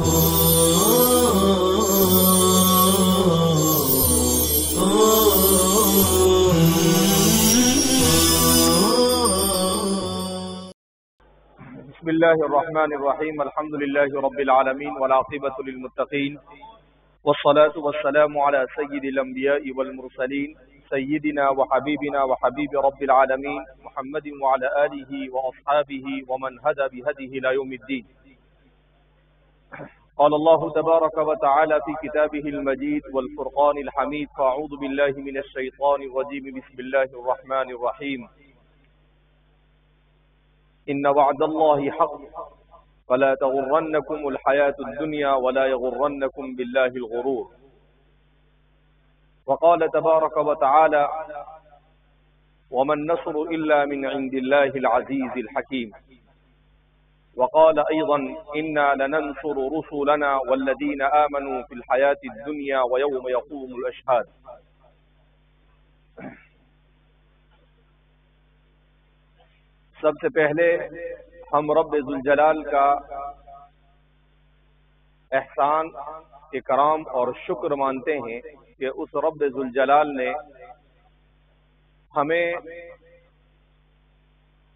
بسم الله الرحمن الرحيم. الحمد لله رب العالمين والعاقبة للمتقين والصلاة والسلام على سيد الأنبياء والمرسلين سيدنا وحبيبنا وحبيب رب العالمين محمد وعلى آله وأصحابه ومن هدى بهديه إلى يوم الدين. قال الله تبارك وتعالى في كتابه المجيد والفرقان الحميد: فأعوذ بالله من الشيطان الرجيم. بسم الله الرحمن الرحيم. إن وعد الله حق فلا تغرنكم الحياة الدنيا ولا يغرنكم بالله الغرور. وقال تبارك وتعالى: وما النصر إلا من عند الله العزيز الحكيم. وقال أيضا: إنا لننصر رسلنا والذين آمنوا في الحياة الدنيا ويوم يقوم الأشهاد. سب سے پہلے ہم رب ذوالجلال کا احسان، اکرام اور شکر مانتے ہیں کہ اس رب ذوالجلال نے ہمیں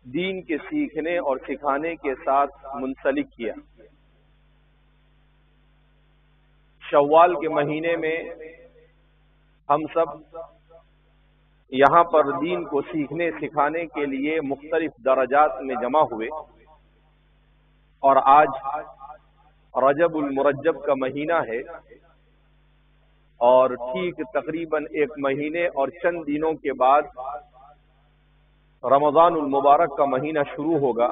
دین کے سیکھنے اور سکھانے کے ساتھ منسلک کیا۔ شوال کے مہینے میں ہم سب یہاں پر دین کو سیکھنے سکھانے کے لیے مختلف درجات میں جمع ہوئے، اور آج رجب المرجب کا مہینہ ہے، اور ٹھیک تقریباً ایک مہینے اور چند دنوں کے بعد رمضان المبارک کا مہینہ شروع ہوگا۔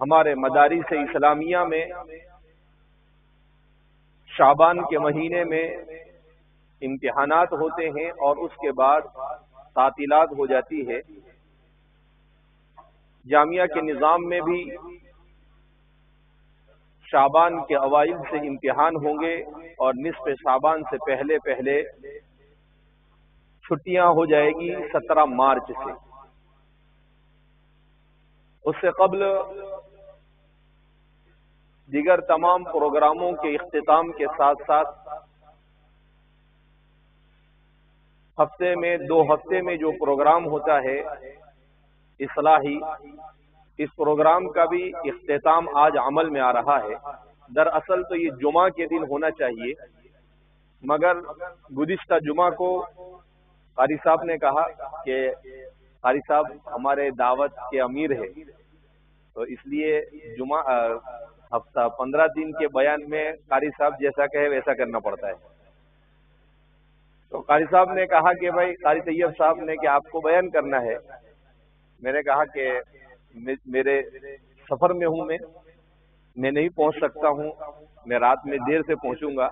ہمارے مدارس اسلامیہ میں شعبان کے مہینے میں امتحانات ہوتے ہیں اور اس کے بعد تعطیلات ہو جاتی ہے۔ جامعہ کے نظام میں بھی شعبان کے اوائل سے امتحان ہوں گے اور نصف شعبان سے پہلے چھٹیاں ہو جائے گی 17 مارچ سے۔ اس سے قبل دیگر تمام پروگراموں کے اختتام کے ساتھ ساتھ ہفتے میں 2 ہفتے میں جو پروگرام ہوتا ہے اصلاحی، اس پروگرام کا بھی اختتام آج عمل میں آ رہا ہے۔ دراصل تو یہ جمعہ کے دن ہونا چاہیے، مگر گزشتہ جمعہ کو قاری صاحب نے کہا کہ قاری صاحب ہمارے دعوت کے امیر ہے، تو اس لیے جمعہ ہفتہ 15 دن کے بیان میں قاری صاحب جیسا کہے ویسا کرنا پڑتا ہے۔ تو قاری صاحب نے کہا کہ بھائی قاری طیب صاحب نے کہ آپ کو بیان کرنا ہے۔ میں نے کہا کہ میرے سفر میں ہوں، میں نہیں پہنچ سکتا ہوں، میں رات میں دیر سے پہنچوں گا۔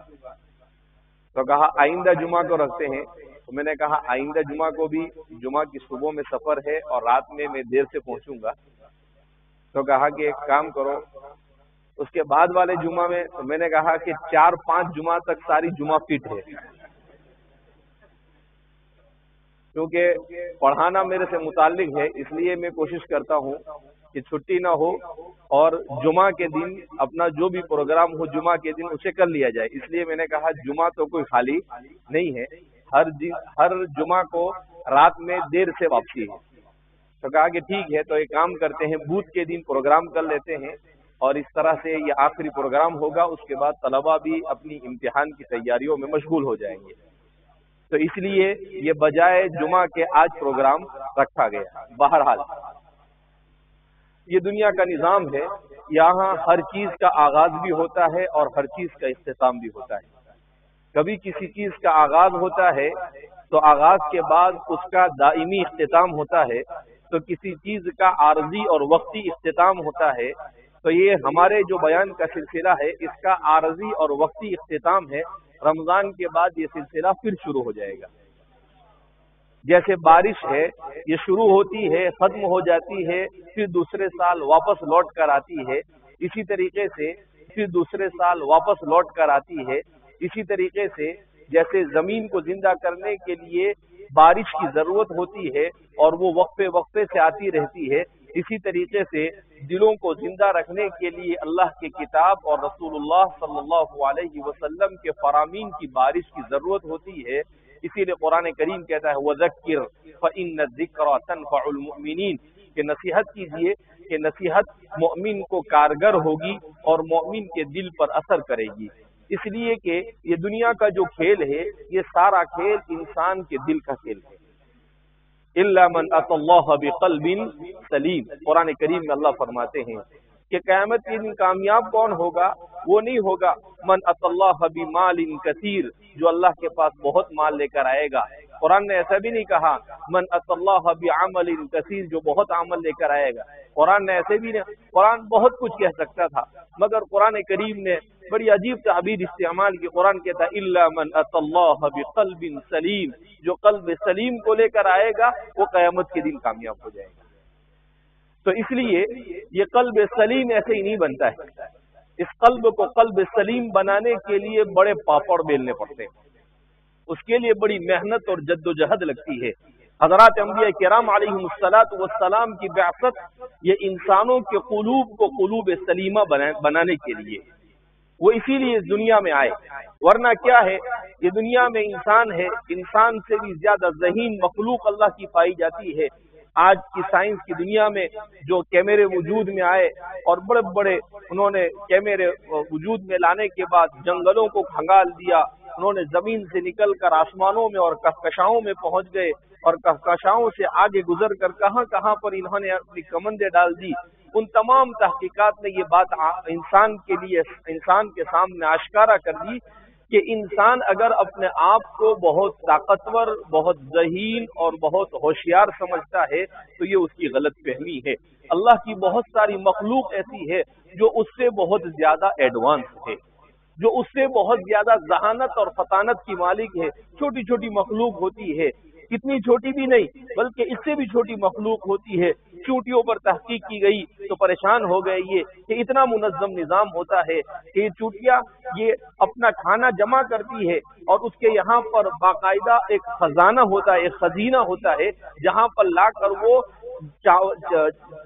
تو کہا آئندہ جمعہ کو رکھتے ہیں۔ تو میں نے کہا آئندہ جمعہ کو بھی جمعہ کی صبح میں سفر ہے اور رات میں دیر سے پہنچوں گا۔ تو کہا کہ ایک کام کرو، اس کے بعد والے جمعہ میں، تو میں نے کہا کہ 4-5 جمعہ تک ساری جمعہ فٹ ہے، کیونکہ پڑھانا میرے سے متعلق ہے، اس لیے میں کوشش کرتا ہوں کہ چھٹی نہ ہو اور جمعہ کے دن اپنا جو بھی پروگرام ہو جمعہ کے دن اسے کر لیا جائے۔ اس لیے میں نے کہا جمعہ تو کوئی خالی نہیں ہے، ہر جمعہ کو رات میں دیر سے واپسی ہے۔ تو کہا کہ ٹھیک ہے، تو ایک کام کرتے ہیں بدھ کے دن پروگرام کر لیتے ہیں، اور اس طرح سے یہ آخری پروگرام ہوگا۔ اس کے بعد طلبہ بھی اپنی امتحان کی تیاریوں میں مشغول ہو جائیں گے، تو اس لیے یہ بجائے جمعہ کے آج پروگرام رکھا گیا۔ بہرحال یہ دنیا کا نظام ہے، یہاں ہر چیز کا آغاز بھی ہوتا ہے اور ہر چیز کا اختتام بھی ہوتا ہے۔ کبھی کسی چیز کا آغاز ہوتا ہے تو آغاز کے بعد اس کا دائمی اختتام ہوتا ہے، تو کسی چیز کا عارضی اور وقتی اختتام ہوتا ہے۔ تو یہ ہمارے جو بیان کا سلسلہ ہے اس کا عارضی اور وقتی اختتام ہے۔ رمضان کے بعد یہ سلسلہ پھر شروع ہو جائے گا۔ جیسے بارش ہے، یہ شروع ہوتی ہے، ختم ہو جاتی ہے، پھر دوسرے سال واپس لوٹ کر آتی ہے، اسی طریقے سے پھر دوسرے سال واپس لوٹ کر آتی ہے۔ اسی طریقے سے جیسے زمین کو زندہ کرنے کے لیے بارش کی ضرورت ہوتی ہے اور وہ وقفے وقفے سے آتی رہتی ہے، اسی طریقے سے دلوں کو زندہ رکھنے کے لیے اللہ کی کتاب اور رسول اللہ صلی اللہ علیہ وسلم کے فرامین کی بارش کی ضرورت ہوتی ہے۔ اسی لیے قرآن کریم کہتا ہے وَذَكِّرْ فَإِنَّ الذِّكْرَ تَنفَعُ الْمُؤْمِنِينَ کہ نصیحت کیجئے کہ نصیحت مومن کو کارگر ہوگی اور مومن کے دل پر اثر کرے گی، اس لیے کہ یہ دنیا کا جو کھیل ہے یہ سارا کھیل انسان کے دل کا کھیل ہے۔ الا من اتى الله بقلب سلیم، قرآن کریم میں اللہ فرماتے ہیں کہ قیامت کے دن کامیاب کون ہوگا؟ وہ نہیں ہوگا من اتى الله بمال کثیر، جو اللہ کے پاس بہت مال لے کر آئے گا۔ قرآن نے ایسا بھی نہیں کہا من اتى الله بعمل کثیر، جو بہت عمل لے کر آئے گا۔ قرآن نے ایسے بھی نہیں، قرآن بہت کچھ کہہ سکتا تھا مگر قرآن کریم نے بڑی عجیب تعبیر استعمال کی۔ قرآن کہتا ہے الا من اتى الله بقلب سلیم، جو قلب سلیم کو لے کر آئے گا وہ قیامت کے دن کامیاب ہو جائے گا۔ تو اس لیے یہ قلب سلیم ایسے ہی نہیں بنتا ہے، اس قلب کو قلب سلیم بنانے کے لیے بڑے پاپڑ بیلنے پڑتے ہیں، اس کے لیے بڑی محنت اور جد و جہد لگتی ہے۔ حضرات انبیاء کرام علیہم السلام کی بعثت یہ انسانوں کے قلوب کو قلوب سلیمہ بنانے کے لیے، وہ اسی لیے اس دنیا میں آئے، ورنہ کیا ہے یہ دنیا میں انسان ہے، انسان سے بھی زیادہ ذہین مخلوق اللہ کی پائی جاتی ہے۔ آج کی سائنس کی دنیا میں جو کیمرے وجود میں آئے اور بڑے بڑے انہوں نے کیمرے وجود میں لانے کے بعد جنگلوں کو کھنگال دیا، انہوں نے زمین سے نکل کر آسمانوں میں اور کہکشاؤں میں پہنچ گئے اور کہکشاؤں سے آگے گزر کر کہاں کہاں پر انہوں نے اپنی کمندیں ڈال دی۔ ان تمام تحقیقات نے یہ بات انسان کے لیے، انسان کے سامنے آشکارا کر دی کہ انسان اگر اپنے آپ کو بہت طاقتور، بہت ذہین اور بہت ہوشیار سمجھتا ہے تو یہ اس کی غلط فہمی ہے۔ اللہ کی بہت ساری مخلوق ایسی ہے جو اس سے بہت زیادہ ایڈوانس ہے، جو اس سے بہت زیادہ ذہانت اور فطانت کی مالک ہے۔ چھوٹی چھوٹی مخلوق ہوتی ہے، اتنی چھوٹی بھی نہیں بلکہ اس سے بھی چھوٹی مخلوق ہوتی ہے۔ چونٹیوں پر تحقیق کی گئی تو پریشان ہو گئے یہ کہ اتنا منظم نظام ہوتا ہے کہ یہ چونٹیاں یہ اپنا کھانا جمع کرتی ہے اور اس کے یہاں پر باقاعدہ ایک خزانہ ہوتا ہے، ایک خزینہ ہوتا ہے جہاں پر لا کر وہ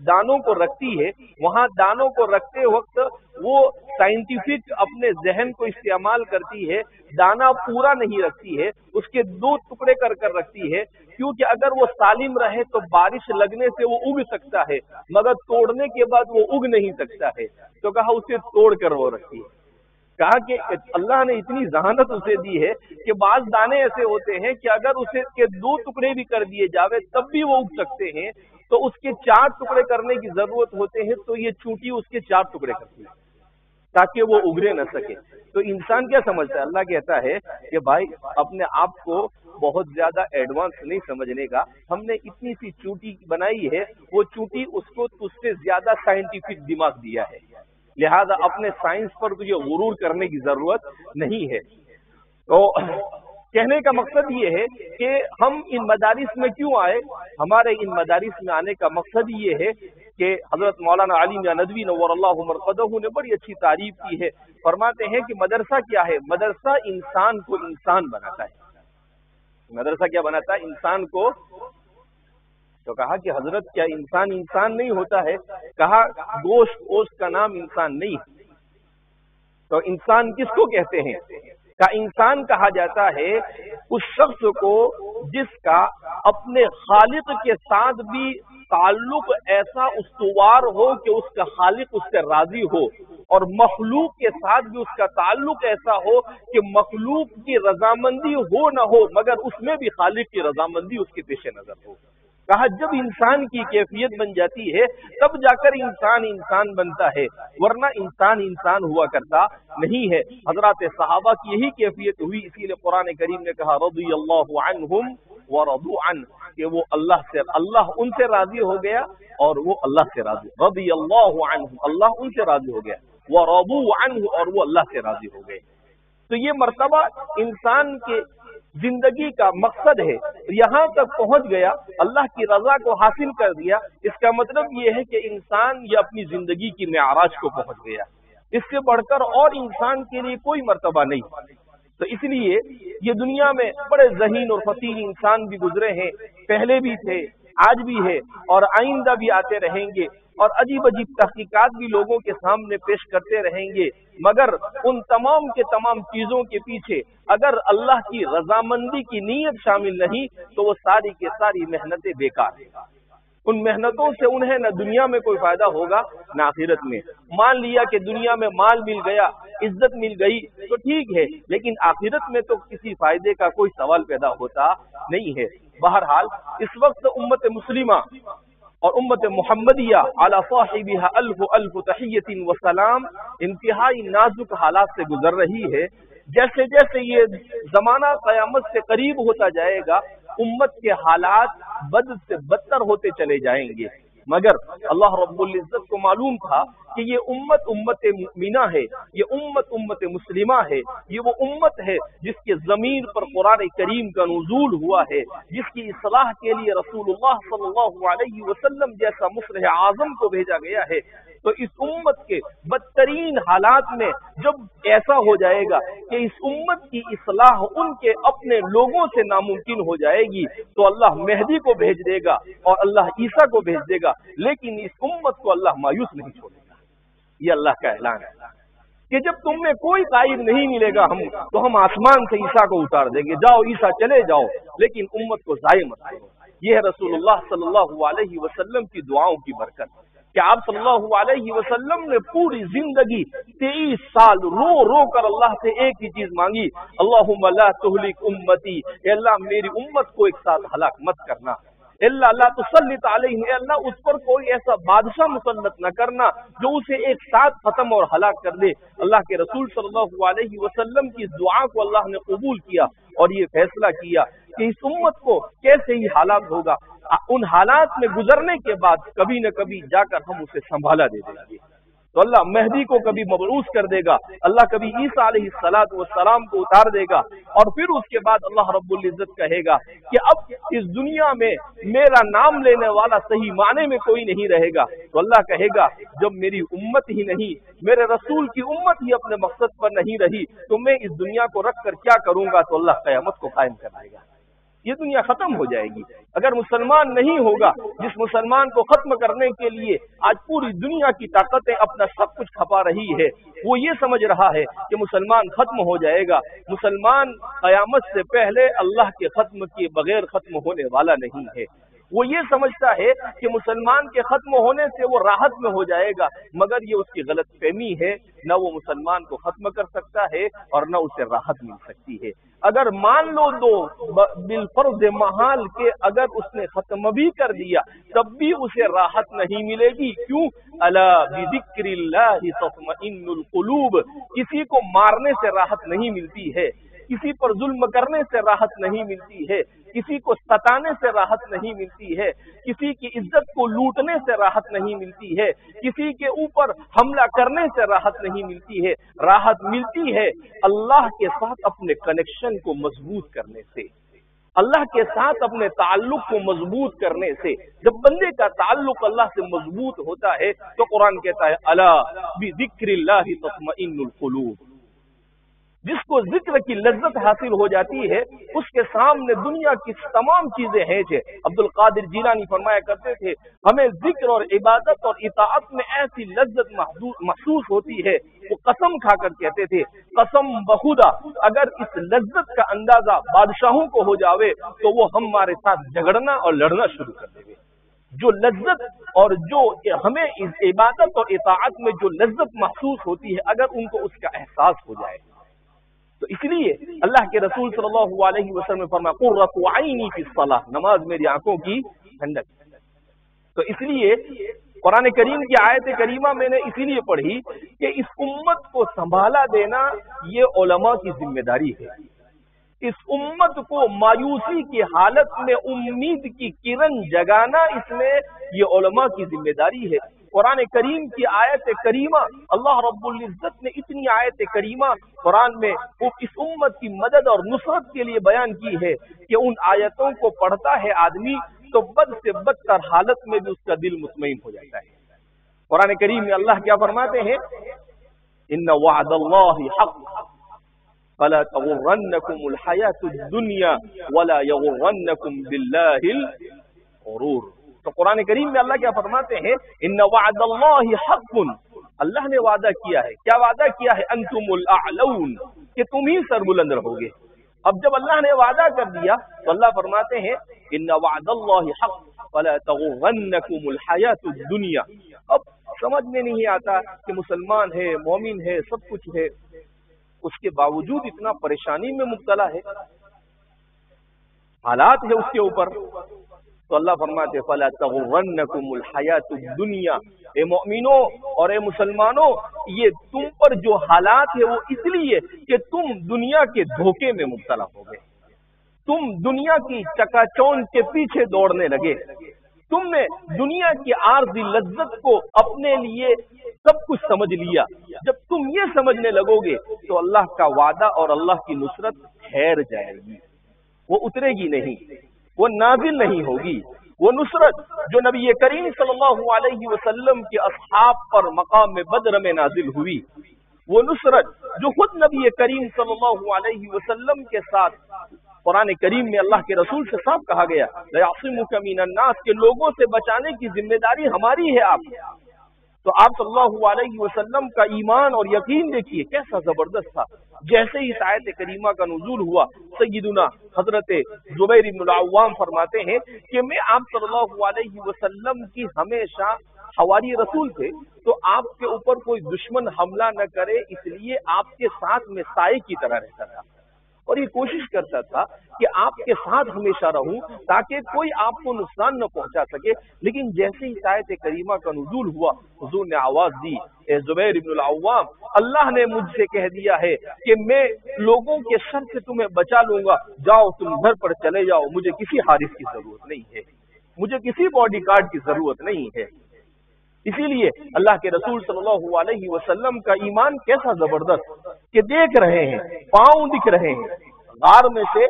دانوں کو رکھتی ہے۔ وہاں دانوں کو رکھتے وقت وہ سائنٹیفک اپنے ذہن کو استعمال کرتی ہے، دانا پورا نہیں رکھتی ہے، اس کے 2 ٹکڑے کر کر رکھتی ہے، کیونکہ اگر وہ سالم رہے تو بارش لگنے سے وہ اگ سکتا ہے مگر توڑنے کے بعد وہ اگ نہیں سکتا ہے، تو کہا اسے توڑ کر وہ رکھتی ہے۔ کہا کہ اللہ نے اتنی ذہانت اسے دی ہے کہ بعض دانے ایسے ہوتے ہیں کہ اگر اسے کے 2 ٹکڑے بھی کر دیے جاوے تب بھی وہ اگ سکتے ہیں، تو اس کے 4 ٹکڑے کرنے کی ضرورت ہوتے ہیں، تو یہ چونٹی اس کے 4 ٹکڑے کرتی ہے تاکہ وہ اگرے نہ سکے۔ تو انسان کیا سمجھتا ہے؟ اللہ کہتا ہے کہ بھائی اپنے آپ کو بہت زیادہ ایڈوانس نہیں سمجھنے کا، ہم نے اتنی سی چونٹی بنائی ہے، وہ چونٹی اس کو تجھ سے زیادہ سائنٹیفک دماغ دیا ہے، لہذا اپنے سائنس پر تجھے غرور کرنے کی ضرورت نہیں ہے۔ تو کہنے کا مقصد یہ ہے کہ ہم ان مدارس میں کیوں آئے؟ ہمارے ان مدارس میں آنے کا مقصد یہ ہے کہ حضرت مولانا علی میاں ندوی نور اللہ مرقدہ نے بڑی اچھی تعریف کی ہے۔ فرماتے ہیں کہ مدرسہ کیا ہے؟ مدرسہ انسان کو انسان بناتا ہے۔ مدرسہ کیا بناتا ہے؟ انسان کو۔ تو کہا کہ حضرت کیا انسان انسان نہیں ہوتا ہے؟ کہا گوشت کا نام انسان نہیں۔ تو انسان کس کو کہتے ہیں؟ کا انسان کہا جاتا ہے اس شخص کو جس کا اپنے خالق کے ساتھ بھی تعلق ایسا استوار ہو کہ اس کا خالق اس سے راضی ہو، اور مخلوق کے ساتھ بھی اس کا تعلق ایسا ہو کہ مخلوق کی رضامندی ہو نہ ہو مگر اس میں بھی خالق کی رضامندی اس کے پیش نظر ہو۔ کہا جب انسان کی کیفیت بن جاتی ہے تب جا کر انسان انسان بنتا ہے، ورنہ انسان انسان ہوا کرتا نہیں ہے۔ حضرات صحابہ کی یہی کیفیت ہوئی، اسی لیے قرآن کریم نے کہا رضی اللہ عنہم ورضوا عنہ، کہ وہ اللہ ان سے راضی ہو گیا اور وہ اللہ سے راضی، رضی اللہ عنہم، اللہ ان سے راضی ہو گیا، ورضوا عنہ، اور وہ اللہ سے راضی ہو گئے۔ تو یہ مرتبہ انسان کے زندگی کا مقصد ہے، یہاں تک پہنچ گیا، اللہ کی رضا کو حاصل کر دیا، اس کا مطلب یہ ہے کہ انسان یہ اپنی زندگی کی معراج کو پہنچ گیا، اس سے بڑھ کر اور انسان کے لیے کوئی مرتبہ نہیں۔ تو اس لیے یہ دنیا میں بڑے ذہین اور فطین انسان بھی گزرے ہیں، پہلے بھی تھے، آج بھی ہے اور آئندہ بھی آتے رہیں گے، اور عجیب عجیب تحقیقات بھی لوگوں کے سامنے پیش کرتے رہیں گے، مگر ان تمام کے تمام چیزوں کے پیچھے اگر اللہ کی رضامندی کی نیت شامل نہیں تو وہ ساری کی ساری محنتیں بیکار ہیں۔ ان محنتوں سے انہیں نہ دنیا میں کوئی فائدہ ہوگا نہ آخرت میں۔ مان لیا کہ دنیا میں مال مل گیا، عزت مل گئی تو ٹھیک ہے، لیکن آخرت میں تو کسی فائدے کا کوئی سوال پیدا ہوتا نہیں ہے۔ بہرحال اس وقت امت مسلمہ اور امت محمدیہ علی صاحبہا الف الف تحیۃ و سلام انتہائی نازک حالات سے گزر رہی ہے۔ جیسے جیسے یہ زمانہ قیامت سے قریب ہوتا جائے گا، امت کے حالات بد سے بدتر ہوتے چلے جائیں گے، مگر اللہ رب العزت کو معلوم تھا کہ یہ امت امت مؤمنہ ہے، یہ امت امت مسلمہ ہے، یہ وہ امت ہے جس کے ضمیر پر قرآن کریم کا نزول ہوا ہے، جس کی اصلاح کے لیے رسول اللہ صلی اللہ علیہ وسلم جیسا مصلح اعظم کو بھیجا گیا ہے۔ تو اس امت کے بدترین حالات میں جب ایسا ہو جائے گا کہ اس امت کی اصلاح ان کے اپنے لوگوں سے ناممکن ہو جائے گی تو اللہ مہدی کو بھیج دے گا اور اللہ عیسیٰ کو بھیج دے گا، لیکن اس امت کو اللہ مایوس نہیں چھوڑے گا۔ یہ اللہ کا اعلان ہے کہ جب تم میں کوئی قائد نہیں ملے گا تو ہم آسمان سے عیسیٰ کو اتار دیں گے، جاؤ عیسیٰ چلے جاؤ، لیکن امت کو ضائع مت کرو۔ یہ ہے رسول اللہ صلی اللہ علیہ وسلم کی دعاؤں کی برکت کہ آپ صلی اللہ علیہ وسلم نے پوری زندگی 23 سال رو رو کر اللہ سے ایک ہی چیز مانگی، اللہم لا تہلک امتی، اے اللہ میری امت کو ایک ساتھ ہلاک مت کرنا، اللہ لا تسلط علیہم، اے اللہ اس پر کوئی ایسا بادشاہ مسلط نہ کرنا جو اسے ایک ساتھ ختم اور ہلاک کر دے۔ اللہ کے رسول صلی اللہ علیہ وسلم کی دعا کو اللہ نے قبول کیا اور یہ فیصلہ کیا کہ اس امت کو کیسے ہی حالات ہوگا، ان حالات میں گزرنے کے بعد کبھی نہ کبھی جا کر ہم اسے سنبھالا دے دیں گے۔ تو اللہ مہدی کو کبھی مبعوث کر دے گا، اللہ کبھی عیسیٰ علیہ السلام کو اتار دے گا، اور پھر اس کے بعد اللہ رب العزت کہے گا کہ اب اس دنیا میں میرا نام لینے والا صحیح معنی میں کوئی نہیں رہے گا۔ تو اللہ کہے گا جب میری امت ہی نہیں، میرے رسول کی امت ہی اپنے مقصد پر نہیں رہی تو میں اس دنیا کو رکھ کر کیا کروں گا؟ تو اللہ قیامت کو قائم کر دے گا، یہ دنیا ختم ہو جائے گی۔ اگر مسلمان نہیں ہوگا، جس مسلمان کو ختم کرنے کے لیے آج پوری دنیا کی طاقتیں اپنا سب کچھ کھپا رہی ہے، وہ یہ سمجھ رہا ہے کہ مسلمان ختم ہو جائے گا، مسلمان قیامت سے پہلے اللہ کے ختم کیے بغیر ختم ہونے والا نہیں ہے۔ وہ یہ سمجھتا ہے کہ مسلمان کے ختم ہونے سے وہ راحت میں ہو جائے گا، مگر یہ اس کی غلط فہمی ہے، نہ وہ مسلمان کو ختم کر سکتا ہے اور نہ اسے راحت مل سکتی ہے۔ اگر مان لو دو بالفرض محال کہ اگر اس نے ختم بھی کر دیا تب بھی اسے راحت نہیں ملے گی، کیوں؟ الا بذکر اللہ تطمئن القلوب، کسی کو مارنے سے راحت نہیں ملتی ہے، کسی پر ظلم کرنے سے راحت نہیں ملتی ہے، کسی کو ستانے سے راحت نہیں ملتی ہے، کسی کی عزت کو لوٹنے سے راحت نہیں ملتی ہے، کسی کے اوپر حملہ کرنے سے راحت نہیں ملتی ہے۔ راحت ملتی ہے اللہ کے ساتھ اپنے کنیکشن کو مضبوط کرنے سے، اللہ کے ساتھ اپنے تعلق کو مضبوط کرنے سے۔ جب بندے کا تعلق اللہ سے مضبوط ہوتا ہے تو قرآن کہتا ہے الا بذکر اللہ تطمئن القلوب، جس کو ذکر کی لذت حاصل ہو جاتی ہے اس کے سامنے دنیا کی تمام چیزیں ہیں۔ عبد القادر جیلانی فرمایا کرتے تھے ہمیں ذکر اور عبادت اور اطاعت میں ایسی لذت محسوس ہوتی ہے، وہ قسم کھا کر کہتے تھے قسم بخدا اگر اس لذت کا اندازہ بادشاہوں کو ہو جاوے تو وہ ہمارے ساتھ جھگڑنا اور لڑنا شروع کر دیں گے۔ جو لذت اور جو ہمیں اس عبادت اور اطاعت میں جو لذت محسوس ہوتی ہے اگر ان کو اس کا احساس ہو جائے تو اس لیے اللہ کے رسول صلی اللہ علیہ وسلم نے فرمایا قرۃ عینی فی الصلاۃ، نماز میری آنکھوں کی ٹھنڈک۔ تو اس لیے قرآن کریم کی آیت کریمہ میں نے اسی لیے پڑھی کہ اس امت کو سنبھالا دینا یہ علماء کی ذمہ داری ہے، اس امت کو مایوسی کی حالت میں امید کی کرن جگانا اس میں یہ علماء کی ذمہ داری ہے۔ قرآن کریم کی آیت کریمہ اللہ رب العزت نے اتنی آیت کریمہ قرآن میں اس امت کی مدد اور نصرت کے لیے بیان کی ہے کہ ان آیتوں کو پڑھتا ہے آدمی تو بد سے بدتر حالت میں بھی اس کا دل مطمئن ہو جاتا ہے۔ قرآن کریم میں اللہ کیا فرماتے ہیں ان وعد اللہ حق فلا تغرنکم الحیاۃ الدنیا ولا یغرنکم باللہ الغرور۔ تو قرآن کریم میں اللہ کیا فرماتے ہیں؟ ان وعد اللہ حق، اللہ نے وعدہ کیا ہے، کیا وعدہ کیا ہے؟ انتم الاعلون، کہ تم ہی سربلند رہو گے۔ اب جب اللہ نے وعدہ کر دیا تو اللہ فرماتے ہیں ان وعد اللہ حق فلا تغرنکم الحیات الدنیا۔ اب سمجھ میں نہیں آتا کہ مسلمان ہے، مومن ہے، سب کچھ ہے، اس کے باوجود اتنا پریشانی میں مبتلا ہے، حالات ہے اس کے اوپر، تو اللہ فرماتے فلا تغرنکم الحیات الدنیا، اے مومنوں اور اے مسلمانوں، یہ تم پر جو حالات ہے وہ اس لیے کہ تم دنیا کے دھوکے میں مبتلا ہو گئے، تم دنیا کی چکا چوند کے پیچھے دوڑنے لگے، تم نے دنیا کی عارضی لذت کو اپنے لیے سب کچھ سمجھ لیا۔ جب تم یہ سمجھنے لگو گے تو اللہ کا وعدہ اور اللہ کی نصرت ٹھہر جائے گی، وہ اترے گی نہیں، وہ نازل نہیں ہوگی۔ وہ نصرت جو نبی کریم صلی اللہ علیہ وسلم کے اصحاب پر مقام بدر میں نازل ہوئی، وہ نصرت جو خود نبی کریم صلی اللہ علیہ وسلم کے ساتھ قرآن کریم میں اللہ کے رسول سے صاف کہا گیا لَيَعْصِمُكَ مِنَ النَّاسِ، کے لوگوں سے بچانے کی ذمہ داری ہماری ہے آپ۔ تو آپ صلی اللہ علیہ وسلم کا ایمان اور یقین دیکھیے کیسا زبردست تھا۔ جیسے ہی اس آیت کریمہ کا نزول ہوا، سیدنا حضرت زبیر بن العوام فرماتے ہیں کہ میں آپ صلی اللہ علیہ وسلم کی ہمیشہ حواری رسول تھے، تو آپ کے اوپر کوئی دشمن حملہ نہ کرے اس لیے آپ کے ساتھ میں سائے کی طرح رہتا تھا، اور یہ کوشش کرتا تھا کہ آپ کے ساتھ ہمیشہ رہوں تاکہ کوئی آپ کو نقصان نہ پہنچا سکے۔ لیکن جیسے ہی آیت کریمہ کا نزول ہوا، حضور نے آواز دی اے زبیر بن العوام، اللہ نے مجھ سے کہہ دیا ہے کہ میں لوگوں کے شر سے تمہیں بچا لوں گا، جاؤ تم گھر پر چلے جاؤ، مجھے کسی حارس کی ضرورت نہیں ہے، مجھے کسی باڈی گارڈ کی ضرورت نہیں ہے۔ اسی لیے اللہ کے رسول صلی اللہ علیہ وسلم کا ایمان کیسا زبردست کہ دیکھ رہے ہیں، پاؤں دکھ رہے ہیں، غار میں سے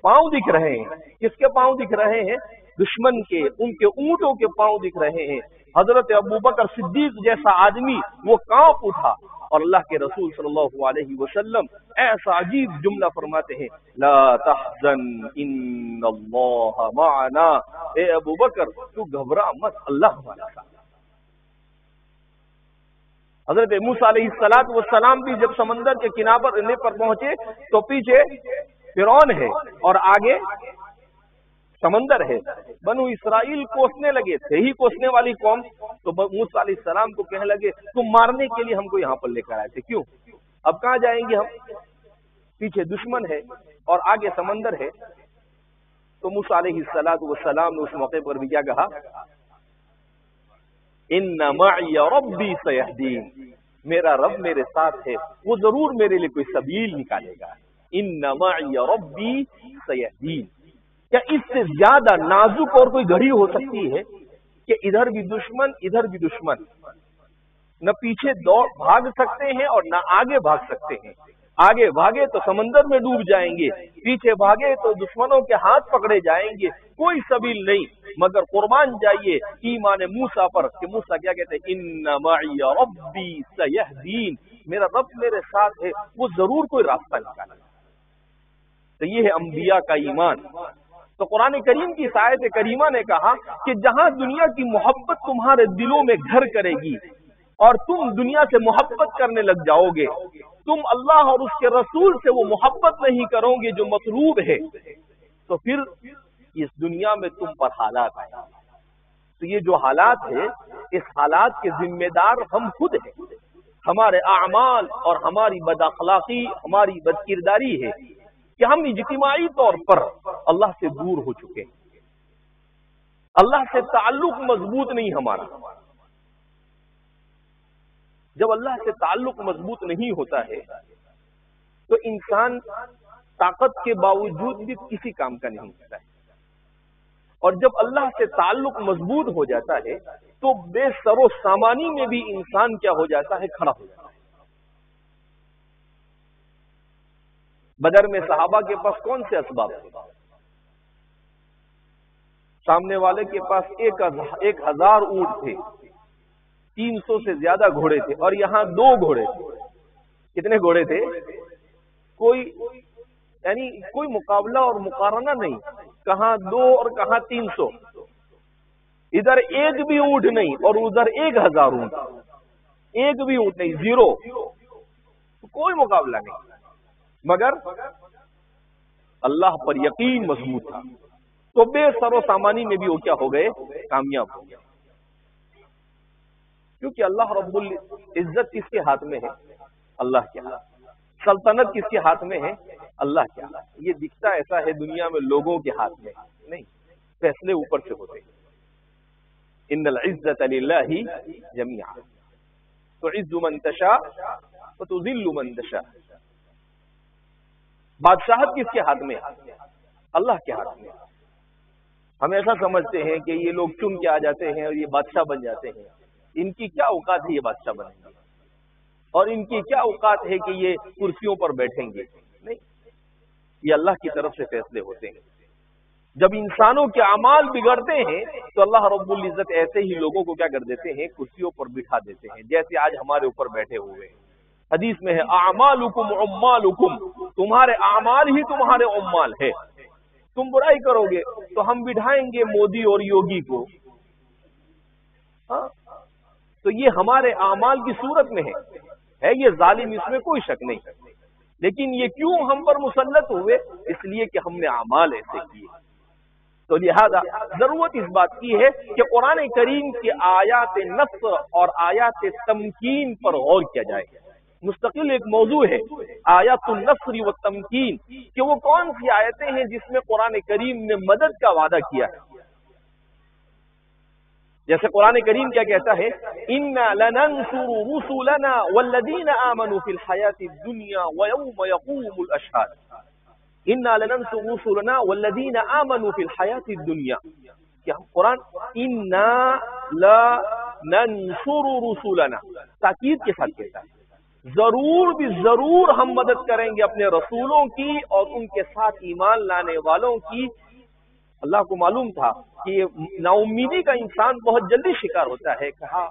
پاؤں دکھ رہے ہیں، کس کے پاؤں دکھ رہے ہیں؟ دشمن کے، ان کے اونٹوں کے پاؤں دکھ رہے ہیں۔ حضرت ابوبکر صدیق جیسا آدمی وہ کانپ اٹھا، اور اللہ کے رسول صلی اللہ علیہ وسلم ایسا عجیب جملہ فرماتے ہیں لا تحزن ان اللہ معنا، اے ابوبکر تو گھبرا مت، اللہ ہمارے ساتھ۔ حضرت موسیٰ علیہ السلام بھی جب سمندر کے کنارے پر پہنچے تو پیچھے فرعون ہے اور آگے سمندر ہے، بنو اسرائیل کوسنے لگے، تھے ہی کوسنے والی قوم، تو موسیٰ علیہ السلام کو کہنے لگے تم مارنے کے لیے ہم کو یہاں پر لے کر آئے تھے، کیوں؟ اب کہاں جائیں گے ہم؟ پیچھے دشمن ہے اور آگے سمندر ہے۔ تو موسیٰ علیہ السلام نے اس موقع پر بھی کیا کہا؟ ان معی ربی سیہدین، میرا رب میرے ساتھ ہے، وہ ضرور میرے لیے کوئی سبیل نکالے گا۔ ان معی ربی سیہدین، کیا اس سے زیادہ نازک اور کوئی گھڑی ہو سکتی ہے کہ ادھر بھی دشمن ادھر بھی دشمن، نہ پیچھے بھاگ سکتے ہیں اور نہ آگے بھاگ سکتے ہیں، آگے بھاگے تو سمندر میں ڈوب جائیں گے، پیچھے بھاگے تو دشمنوں کے ہاتھ پکڑے جائیں گے، کوئی سبیل نہیں مگر قربان جائیے ایمان موسیٰ پر کہ موسیٰ کیا کہتے ہیں ان معی ربی سیہدین، میرا رب میرے ساتھ ہے، وہ ضرور کوئی راستہ نکالے گا۔ تو یہ ہے انبیاء کا ایمان۔ تو قرآن کریم کی آیت کریمہ نے کہا کہ جہاں دنیا کی محبت تمہارے دلوں میں گھر کرے گی اور تم دنیا سے محبت کرنے لگ جاؤ گے، تم اللہ اور اس کے رسول سے وہ محبت نہیں کرو گے جو مطلوب ہے، تو پھر اس دنیا میں تم پر حالات آئے۔ تو یہ جو حالات ہے، اس حالات کے ذمہ دار ہم خود ہیں، ہمارے اعمال اور ہماری بد اخلاقی، ہماری بد کرداری ہے کہ ہم اجتماعی طور پر اللہ سے دور ہو چکے ہیں، اللہ سے تعلق مضبوط نہیں ہمارا۔ جب اللہ سے تعلق مضبوط نہیں ہوتا ہے تو انسان طاقت کے باوجود بھی کسی کام کا نہیں ہوتا ہے، اور جب اللہ سے تعلق مضبوط ہو جاتا ہے تو بے سر و سامانی میں بھی انسان کیا ہو جاتا ہے؟ کھڑا ہو جاتا ہے۔ بدر میں صحابہ کے پاس کون سے اسباب تھے؟ سامنے والے کے پاس 1000 اونٹ تھے، 300 سے زیادہ گھوڑے تھے، اور یہاں 2 گھوڑے تھے۔ کتنے گھوڑے تھے؟ کوئی مقابلہ اور مقارنہ نہیں، کہاں 2 اور کہاں 300۔ ادھر ایک بھی اونٹ نہیں اور ادھر 1000 اونٹ، ایک بھی اونٹ نہیں، زیرو، کوئی مقابلہ نہیں، مگر اللہ پر یقین مضبوط تھا، تو بے سر و سامانی میں بھی وہ کیا ہو گئے؟ کامیاب ہو گئے، کیونکہ اللہ رب العزت کس کے ہاتھ میں ہے؟ اللہ کے ہاتھ۔ سلطنت کس کے ہاتھ میں ہے؟ اللہ کے ہاتھ۔ یہ دکھتا ایسا ہے دنیا میں لوگوں کے ہاتھ میں نہیں، فیصلے اوپر سے ہوتے ہیں۔ ان العزت للہ جميعا تعز من تشاء وتذل من تشاء۔ بادشاہت کس کے ہاتھ میں ہے؟ اللہ کے ہاتھ میں۔ ہم ایسا سمجھتے ہیں کہ یہ لوگ چن کے آ جاتے ہیں اور یہ بادشاہ بن جاتے ہیں، ان کی کیا اوقات ہے یہ بادشاہ بنیں گے، اور ان کی کیا اوقات ہے کہ یہ کرسیوں پر بیٹھیں گے؟ نہیں، یہ اللہ کی طرف سے فیصلے ہوتے ہیں۔ جب انسانوں کے اعمال بگڑتے ہیں تو اللہ رب العزت ایسے ہی لوگوں کو کیا کر دیتے ہیں؟ کرسیوں پر بٹھا دیتے ہیں، جیسے آج ہمارے اوپر بیٹھے ہوئے ہیں۔ حدیث میں ہے اعمالکم عمالکم، تمہارے اعمال ہی تمہارے عمال ہے۔ تم برائی کرو گے تو ہم بٹھائیں گے مودی اور یوگی کو، تو یہ ہمارے اعمال کی صورت میں ہے یہ ظالم، اس میں کوئی شک نہیں، لیکن یہ کیوں ہم پر مسلط ہوئے؟ اس لیے کہ ہم نے اعمال ایسے کیے۔ تو لہذا ضرورت اس بات کی ہے کہ قرآن کریم کی آیات نصر اور آیات تمکین پر غور کیا جائے۔ مستقل ایک موضوع ہے آیات النصر و تمکین، کہ وہ کون سی آیتیں ہیں جس میں قرآن کریم نے مدد کا وعدہ کیا ہے۔ جیسے قرآن کریم کیا کہتا ہے؟ اِنَّا لَنَنْصُرُ رُسُلَنَا وَالَّذِينَ آمَنُوا فِي الْحَيَاةِ الدُّنْيَا وَيَوْمَ يَقُومُ الْأَشْهَادُ۔ اِنَّا لَنَنْصُرُ رُسُلَنَا وَالَّذِينَ آمَنُوا فِي الْحَيَاةِ الدُّنْيَا، کیا قرآن اِنَّا لَنَنْصُرُ رُسُلَنَا تاکید کے ساتھ کہتا ہے، ضرور بھی ضرور ہم مدد کریں گے اپنے رسولوں کی اور ان کے ساتھ ایمان لانے والوں کی۔ اللہ کو معلوم تھا کہ نا امیدی کا انسان بہت جلدی شکار ہوتا ہے، کہا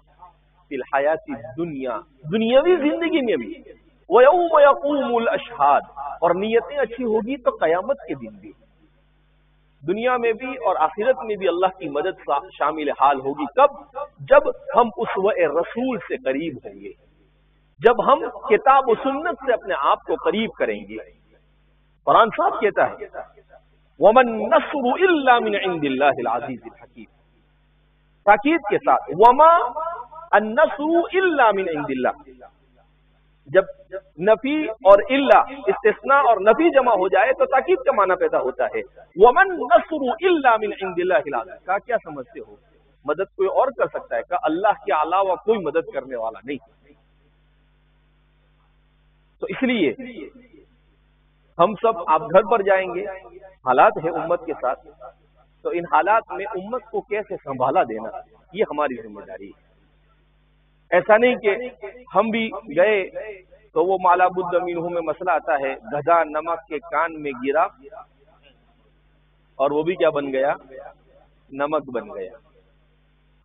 فی الحیات الدنیا، دنیاوی زندگی میں بھی، وَيَوْمَ يَقُومُ الْأَشْهَادُ، اور نیتیں اچھی ہوگی تو قیامت کے دن بھی، دنیا میں بھی اور آخرت میں بھی اللہ کی مدد شامل حال ہوگی۔ کب؟ جب ہم اسوہ رسول سے قریب ہوں گے، جب ہم کتاب و سنت سے اپنے آپ کو قریب کریں گے۔ قرآن صاحب کہتا ہے وَمَن نَّصْرُ إِلَّا مِنْ عِنْدِ اللَّهِ الْعَزِيزِ الْحَكِيمِ، تاکید کے ساتھ وَمَا النَّصْرُ إِلَّا مِنْ عِنْدِ اللَّهِ، جب نفی اور الا استثناء اور نفی جمع ہو جائے تو تاکید کا معنی پیدا ہوتا ہے۔ وَمَن نَّصْرُ إِلَّا مِنْ عِنْدِ اللَّهِ الْعَزِيزِ، کہا کیا سمجھتے ہو؟ مدد کوئی اور کر سکتا ہے؟ کہا اللہ کے علاوہ کوئی مدد کرنے والا نہیں۔ تو اس لیے ہم سب آپ گھر پر جائیں گے، حالات ہے امت کے ساتھ، تو ان حالات میں امت کو کیسے سنبھالا دینا یہ ہماری ذمہ داری ہے۔ ایسا نہیں کہ ہم بھی گئے تو وہ مالا بد منہ میں مسئلہ آتا ہے، گدھا نمک کے کان میں گرا اور وہ بھی کیا بن گیا؟ نمک بن گیا،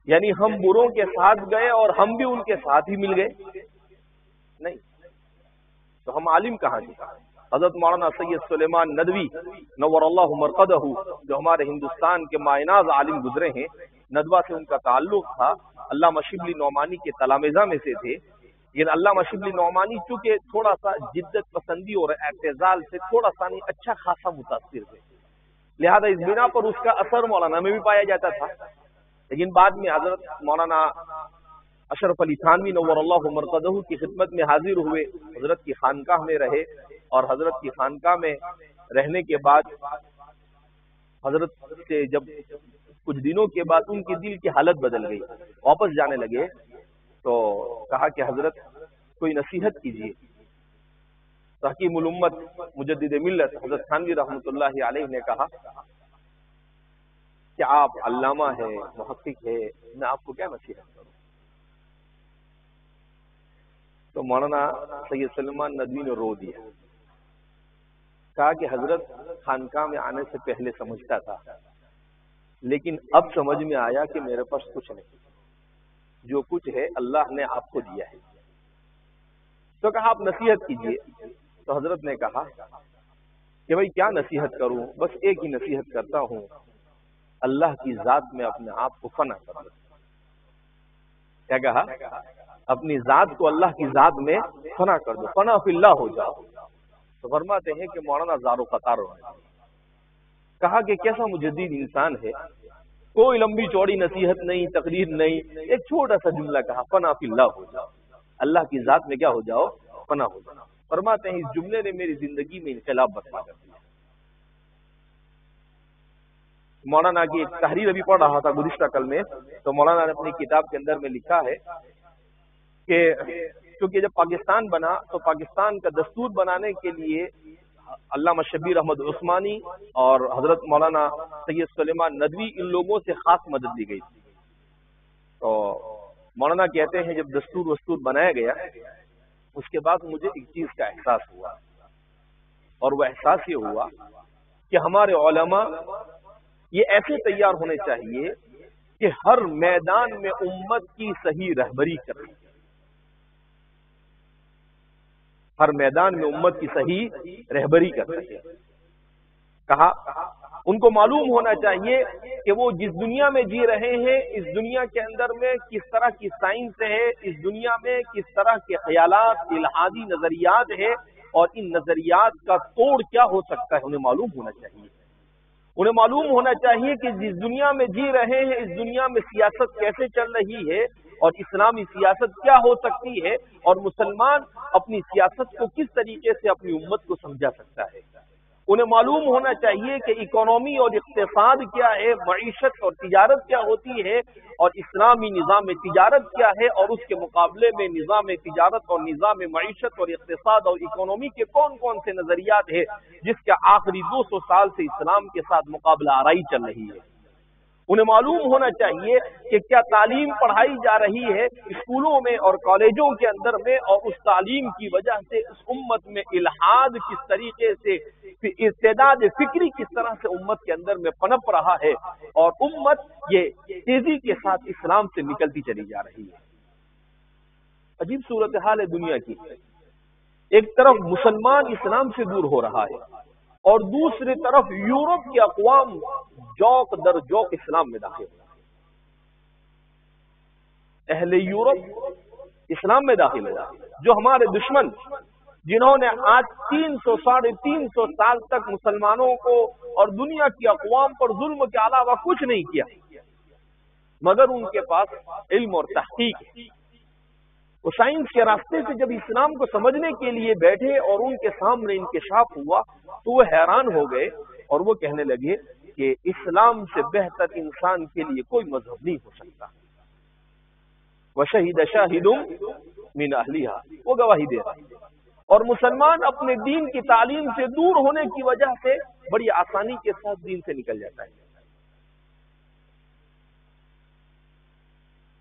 یعنی ہم بروں کے ساتھ گئے اور ہم بھی ان کے ساتھ ہی مل گئے؟ نہیں، تو ہم عالم کہاں سے؟ حضرت مولانا سید سلیمان ندوی نور اللہ مرقدہ، جو ہمارے ہندوستان کے مایناز عالم گزرے ہیں، ندوہ سے ان کا تعلق تھا، علامہ شبلی نعمانی کے تلامذہ میں سے تھے، لیکن علامہ شبلی نعمانی چونکہ تھوڑا سا جدت پسندی اور اعتزال سے تھوڑا سا نہیں اچھا خاصا متاثر تھے، لہذا اس بنا پر اس کا اثر مولانا میں بھی پایا جاتا تھا۔ لیکن بعد میں حضرت مولانا اشرف علی تھانوی نور اللہ مرقدہ کی خدمت میں حاضر ہوئے، حضرت کی خانقاہ میں رہے، اور حضرت کی خانقاہ میں رہنے کے بعد حضرت سے جب کچھ دنوں کے بعد ان کی دل کی حالت بدل گئی، واپس جانے لگے، تو کہا کہ حضرت کوئی نصیحت کیجیے۔ تحکیم الامت مجدد ملت حضرت تھانوی رحمۃ اللہ علیہ نے کہا کہ آپ علامہ ہے، محقق ہے، میں آپ کو کیا نصیحت کروں؟ تو مولانا سید سلیمان ندوی نے رو دیا، کہا کہ حضرت خانقاہ میں آنے سے پہلے سمجھتا تھا، لیکن اب سمجھ میں آیا کہ میرے پاس کچھ نہیں، جو کچھ ہے اللہ نے آپ کو دیا ہے۔ تو کہا آپ نصیحت کیجئے۔ تو حضرت نے کہا کہ بھائی کیا نصیحت کروں، بس ایک ہی نصیحت کرتا ہوں، اللہ کی ذات میں اپنے آپ کو فنا کر دو. کیا کہا؟ اپنی ذات کو اللہ کی ذات میں فنا کر دو، فنا فی اللہ ہو جاؤ. تو فرماتے ہیں کہ مولانا زارو قطار کہا کہ کیسا مجدد انسان ہے، کوئی لمبی چوڑی نصیحت نہیں، تقریر نہیں، ایک چھوٹا سا جملہ کہا، فنا فی اللہ ہو جاؤ، اللہ کی ذات میں کیا ہو جاؤ؟ فنا ہو جاؤ. فرماتے ہیں اس جملے نے میری زندگی میں انقلاب برپا کر دیا. مولانا کی ایک تحریر ابھی پڑھ رہا تھا گزشتہ کل میں، تو مولانا نے اپنی کتاب کے اندر میں لکھا ہے کہ کیونکہ جب پاکستان بنا تو پاکستان کا دستور بنانے کے لیے علامہ شبیر احمد عثمانی اور حضرت مولانا سید سلیمان ندوی ان لوگوں سے خاص مدد لی گئی تھی. تو مولانا کہتے ہیں جب دستور بنایا گیا اس کے بعد مجھے ایک چیز کا احساس ہوا، اور وہ احساس یہ ہوا کہ ہمارے علماء یہ ایسے تیار ہونے چاہیے کہ ہر میدان میں امت کی صحیح رہبری کریں، ہر میدان میں امت کی صحیح رہبری کر سکے. کہا ان کو معلوم ہونا چاہیے کہ وہ جس دنیا میں جی رہے ہیں اس دنیا کے اندر میں کس طرح کی سائنس ہے، اس دنیا میں کس طرح کے خیالات الہادی نظریات ہے، اور ان نظریات کا توڑ کیا ہو سکتا ہے انہیں معلوم ہونا چاہیے. انہیں معلوم ہونا چاہیے کہ جس دنیا میں جی رہے ہیں اس دنیا میں سیاست کیسے چل رہی ہے، اور اسلامی سیاست کیا ہو سکتی ہے، اور مسلمان اپنی سیاست کو کس طریقے سے اپنی امت کو سمجھا سکتا ہے. انہیں معلوم ہونا چاہیے کہ اکانومی اور اقتصاد کیا ہے، معیشت اور تجارت کیا ہوتی ہے، اور اسلامی نظام تجارت کیا ہے، اور اس کے مقابلے میں نظام تجارت اور نظام معیشت اور اقتصاد اور اکانومی کے کون کون سے نظریات ہیں جس کے آخری 200 سال سے اسلام کے ساتھ مقابلہ آرائی چل رہی ہے. انہیں معلوم ہونا چاہیے کہ کیا تعلیم پڑھائی جا رہی ہے اسکولوں میں اور کالجوں کے اندر میں، اور اس تعلیم کی وجہ سے اس امت میں الحاد کس طریقے سے، ارتداد فکری کس طرح سے امت کے اندر میں پنپ رہا ہے، اور امت یہ تیزی کے ساتھ اسلام سے نکلتی چلی جا رہی ہے. عجیب صورتحال ہے دنیا کی. ایک طرف مسلمان اسلام سے دور ہو رہا ہے، اور دوسری طرف یورپ کے اقوام جوق در جوق اسلام میں داخل ہو. اہل یورپ اسلام میں داخل ہو، جو ہمارے دشمن جنہوں نے آج 300 ساڑھے 300 سال تک مسلمانوں کو اور دنیا کی اقوام پر ظلم کے علاوہ کچھ نہیں کیا، مگر ان کے پاس علم اور تحقیق ہے. وہ سائنس کے راستے سے جب اسلام کو سمجھنے کے لیے بیٹھے اور ان کے سامنے انکشاف ہوا تو وہ حیران ہو گئے، اور وہ کہنے لگے کہ اسلام سے بہتر انسان کے لیے کوئی مذہب نہیں ہو سکتا. وَشَهِدَ شَاهِدٌ مِنْ أَهْلِهَا، وہ گواہی دے رہا ہے. اور مسلمان اپنے دین کی تعلیم سے دور ہونے کی وجہ سے بڑی آسانی کے ساتھ دین سے نکل جاتا ہے.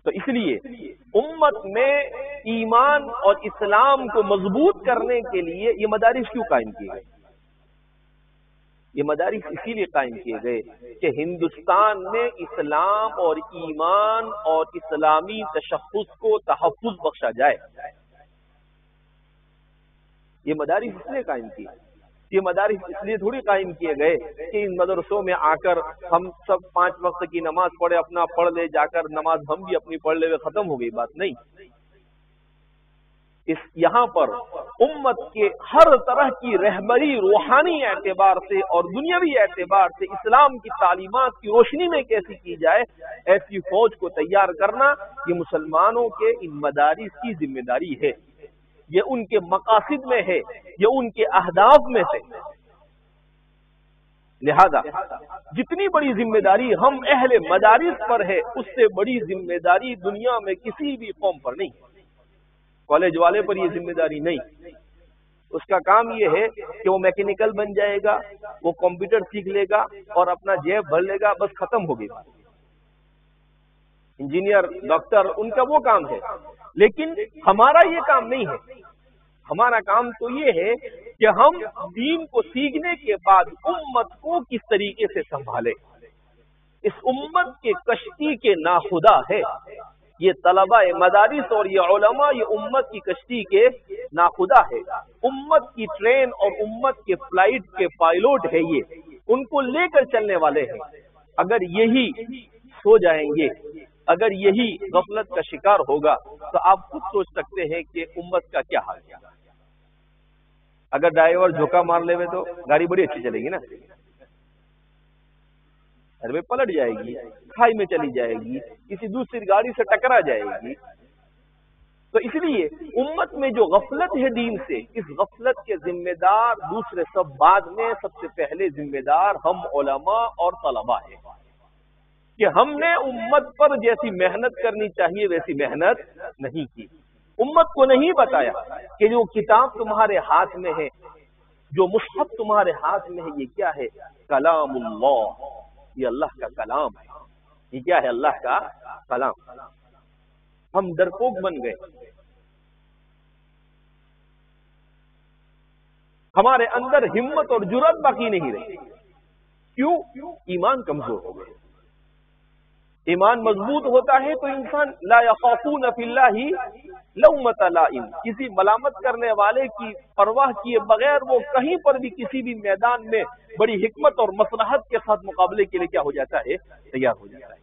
تو اس لیے امت میں ایمان اور اسلام کو مضبوط کرنے کے لیے یہ مدارس کیوں قائم کیے گئے؟ یہ مدارس اسی لیے قائم کیے گئے کہ ہندوستان میں اسلام اور ایمان اور اسلامی تشخص کو تحفظ بخشا جائے. یہ مدارس اس لیے قائم کیے، یہ مدارس اس لیے تھوڑی قائم کیے گئے کہ ان مدرسوں میں آ کر ہم سب 5 وقت کی نماز پڑھے، اپنا پڑھ لے، جا کر نماز ہم بھی اپنی پڑھ لے، ختم ہو گئی بات. نہیں، یہاں پر امت کے ہر طرح کی رہبری روحانی اعتبار سے اور دنیاوی اعتبار سے اسلام کی تعلیمات کی روشنی میں کیسی کی جائے، ایسی فوج کو تیار کرنا یہ مسلمانوں کے ان مدارس کی ذمہ داری ہے. یہ ان کے مقاصد میں ہے، یہ ان کے اہداف میں سے. لہذا جتنی بڑی ذمہ داری ہم اہل مدارس پر ہے، اس سے بڑی ذمہ داری دنیا میں کسی بھی قوم پر نہیں. کالج والے پر یہ ذمہ داری نہیں. اس کا کام یہ ہے کہ وہ میکینیکل بن جائے گا، وہ کمپیوٹر سیکھ لے گا اور اپنا جیب بھر لے گا، بس ختم ہو گئی. انجینئر، ڈاکٹر، ان کا وہ کام ہے. لیکن ہمارا یہ کام نہیں ہے. ہمارا کام تو یہ ہے کہ ہم دین کو سیکھنے کے بعد امت کو کس طریقے سے سنبھالے. اس امت کے کشتی کے ناخدا ہے یہ طلباء مدارس، اور یہ علماء یہ امت کی کشتی کے ناخدا ہے. امت کی ٹرین اور امت کے فلائٹ کے پائلوٹ ہے، یہ ان کو لے کر چلنے والے ہیں. اگر یہی سو جائیں گے، اگر یہی غفلت کا شکار ہوگا تو آپ خود سوچ سکتے ہیں کہ امت کا کیا حال ہے۔ اگر ڈرائیور جھوکا مار لے تو گاڑی بڑی اچھی چلے گی نا، ارے پلٹ جائے گی، کھائی میں چلی جائے گی، کسی دوسری گاڑی سے ٹکرا جائے گی۔ تو اس لیے امت میں جو غفلت ہے دین سے، اس غفلت کے ذمہ دار دوسرے سب بعد میں، سب سے پہلے ذمہ دار ہم علماء اور طلباء ہیں کہ ہم نے امت پر جیسی محنت کرنی چاہیے ویسی محنت نہیں کی۔ امت کو نہیں بتایا کہ جو کتاب تمہارے ہاتھ میں ہے، جو مصحف تمہارے ہاتھ میں ہے، یہ کیا ہے؟ کلام اللہ، یہ اللہ کا کلام ہے۔ یہ کیا ہے؟ اللہ کا کلام۔ ہم ڈرپوک بن گئے، ہمارے اندر ہمت اور جرأت باقی نہیں رہی۔ کیوں؟ ایمان کمزور ہو گئے۔ ایمان مضبوط ہوتا ہے تو انسان لا یخافون فی اللہ لومۃ لائم، کسی ملامت کرنے والے کی پرواہ کیے بغیر وہ کہیں پر بھی کسی بھی میدان میں بڑی حکمت اور مصلحت کے ساتھ مقابلے کے لیے کیا ہو جاتا ہے؟ تیار ہو جاتا ہے۔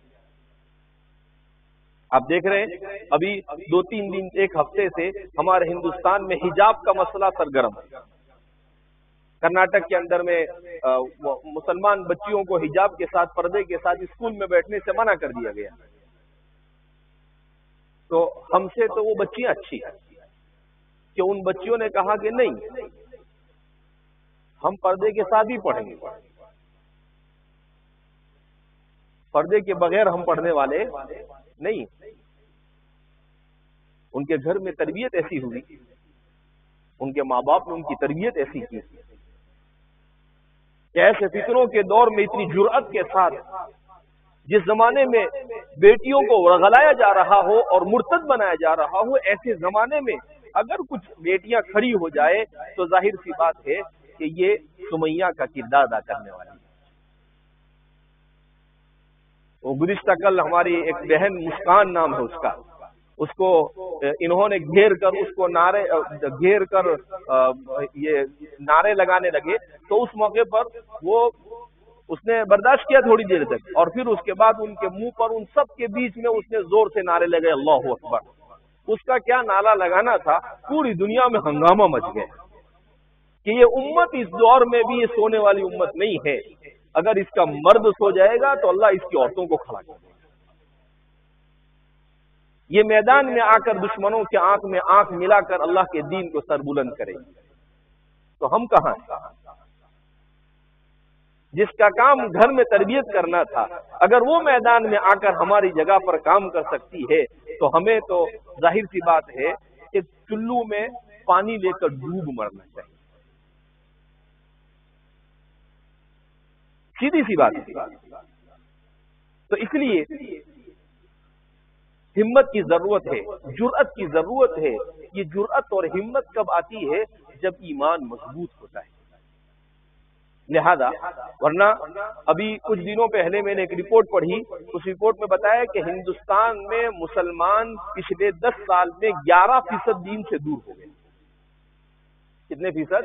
آپ دیکھ رہے ہیں ابھی 2-3 دن، ایک ہفتے سے ہمارے ہندوستان میں حجاب کا مسئلہ سرگرم ہے۔ کرناٹک کے اندر میں مسلمان بچیوں کو حجاب کے ساتھ، پردے کے ساتھ اسکول میں بیٹھنے سے منع کر دیا گیا۔ تو ہم سے تو وہ بچیاں اچھی ہیں کہ ان بچیوں نے کہا کہ نہیں، ہم پردے کے ساتھ ہی پڑھیں گے، پردے کے بغیر ہم پڑھنے والے نہیں۔ ان کے گھر میں تربیت ایسی ہوئی، ان کے ماں باپ نے ان کی تربیت ایسی کی کہ ایسے فتنوں کے دور میں اتنی جرأت کے ساتھ، جس زمانے میں بیٹیوں کو رغلایا جا رہا ہو اور مرتد بنایا جا رہا ہو، ایسے زمانے میں اگر کچھ بیٹیاں کھڑی ہو جائے تو ظاہر سی بات ہے کہ یہ سمیہ کا کردار ادا کرنے والی ہے۔ وہ گزشتہ کل ہماری ایک بہن مسکان نام ہے اس کا، اس کو انہوں نے گھیر کر یہ نعرے لگانے لگے، تو اس موقع پر اس نے برداشت کیا تھوڑی دیر تک، اور پھر اس کے بعد ان کے منہ پر، ان سب کے بیچ میں اس نے زور سے نعرے لگے اللہ اکبر۔ اس کا کیا نعرہ لگانا تھا، پوری دنیا میں ہنگامہ مچ گیا کہ یہ امت اس دور میں بھی یہ سونے والی امت نہیں ہے، اگر اس کا مرد سو جائے گا تو اللہ اس کی عورتوں کو کھڑا کرے گا۔ یہ میدان میں آ کر دشمنوں کے آنکھ میں آنکھ ملا کر اللہ کے دین کو سر بلند کرے گی، تو ہم کہاں ہیں؟ جس کا کام گھر میں تربیت کرنا تھا، اگر وہ میدان میں آ کر ہماری جگہ پر کام کر سکتی ہے تو ہمیں تو ظاہر سی بات ہے کہ چلو میں پانی لے کر ڈوب مرنا چاہیے۔ سیدھی سی بات ہے۔ تو اس لیے ہمت کی ضرورت ہے، جرأت کی ضرورت ہے۔ یہ جرأت اور ہمت کب آتی ہے؟ جب ایمان مضبوط ہوتا ہے۔ لہذا ورنہ ابھی کچھ دنوں پہلے میں نے ایک رپورٹ پڑھی، اس رپورٹ میں بتایا کہ ہندوستان میں مسلمان پچھلے 10 سال میں 11% دین سے دور ہو گئے۔ کتنے فیصد؟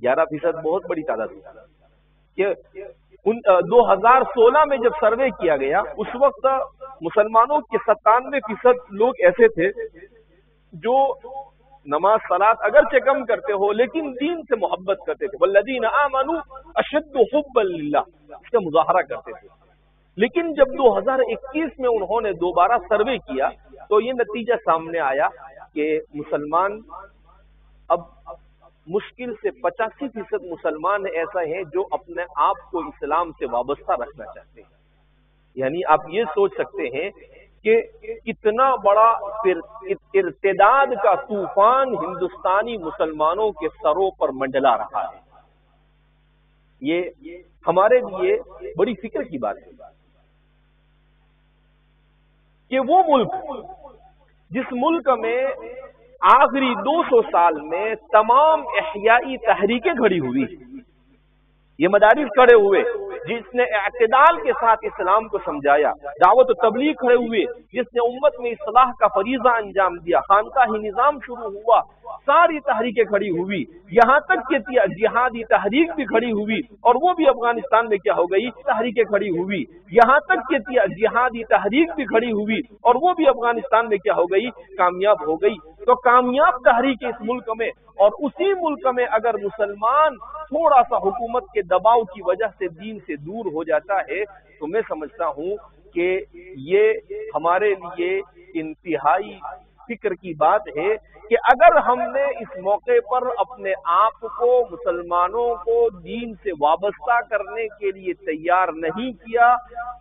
11% بہت بڑی تعداد ہے کہ 2016 میں جب سروے کیا گیا اس وقت مسلمانوں کے 97% لوگ ایسے تھے جو نماز صلات اگرچہ کم کرتے ہو لیکن دین سے محبت کرتے تھے، والذین آمنوا اشد حبا للہ، اس کا مظاہرہ کرتے تھے۔ لیکن جب 2021 میں انہوں نے دوبارہ سروے کیا تو یہ نتیجہ سامنے آیا کہ مسلمان اب مشکل سے 85% مسلمان ایسا ہیں جو اپنے آپ کو اسلام سے وابستہ رکھنا چاہتے ہیں۔ یعنی آپ یہ سوچ سکتے ہیں کہ کتنا بڑا ارتداد کا طوفان ہندوستانی مسلمانوں کے سروں پر منڈلا رہا ہے۔ یہ ہمارے لیے بڑی فکر کی بات ہے کہ وہ ملک جس ملک میں آخری 200 سال میں تمام احیائی تحریکیں کھڑی ہوئی، یہ مدارس کھڑے ہوئے جس نے اعتدال کے ساتھ اسلام کو سمجھایا، دعوت و تبلیغ کھڑے ہوئے جس نے امت میں اصلاح کا فریضہ انجام دیا، خانقاہی نظام شروع ہوا، ساری تحریکیں کھڑی ہوئی، یہاں تک کہ جہادی تحریک بھی کھڑی ہوئی، اور وہ بھی افغانستان میں کیا ہو گئی، تحریکیں کھڑی ہوئی، یہاں تک کہ جہادی تحریک بھی کھڑی ہوئی اور وہ بھی افغانستان میں کیا ہو گئی، کامیاب ہو گئی۔ تو کامیاب تحریک اس ملک میں، اور اسی ملک میں اگر مسلمان تھوڑا سا حکومت کے دباؤ کی وجہ سے دین سے دور ہو جاتا ہے تو میں سمجھتا ہوں کہ یہ ہمارے لیے انتہائی فکر کی بات ہے کہ اگر ہم نے اس موقع پر اپنے آپ کو، مسلمانوں کو دین سے وابستہ کرنے کے لیے تیار نہیں کیا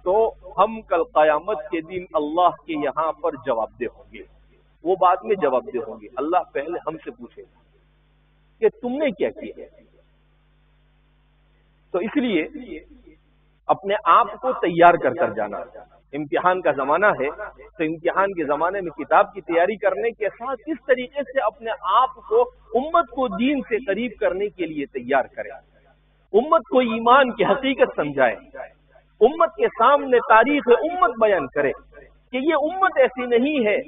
تو ہم کل قیامت کے دن اللہ کے یہاں پر جواب دہ ہوں گے۔ وہ بعد میں جواب دہ ہوں گے، اللہ پہلے ہم سے پوچھے کہ تم نے کیا کیا۔ تو اس لیے اپنے آپ کو تیار کر کر جانا۔ امتحان کا زمانہ ہے تو امتحان کے زمانے میں کتاب کی تیاری کرنے کے ساتھ کس طریقے سے اپنے آپ کو، امت کو دین سے قریب کرنے کے لیے تیار کرے، امت کو ایمان کی حقیقت سمجھائے، امت کے سامنے تاریخ امت بیان کرے کہ یہ امت ایسی نہیں ہے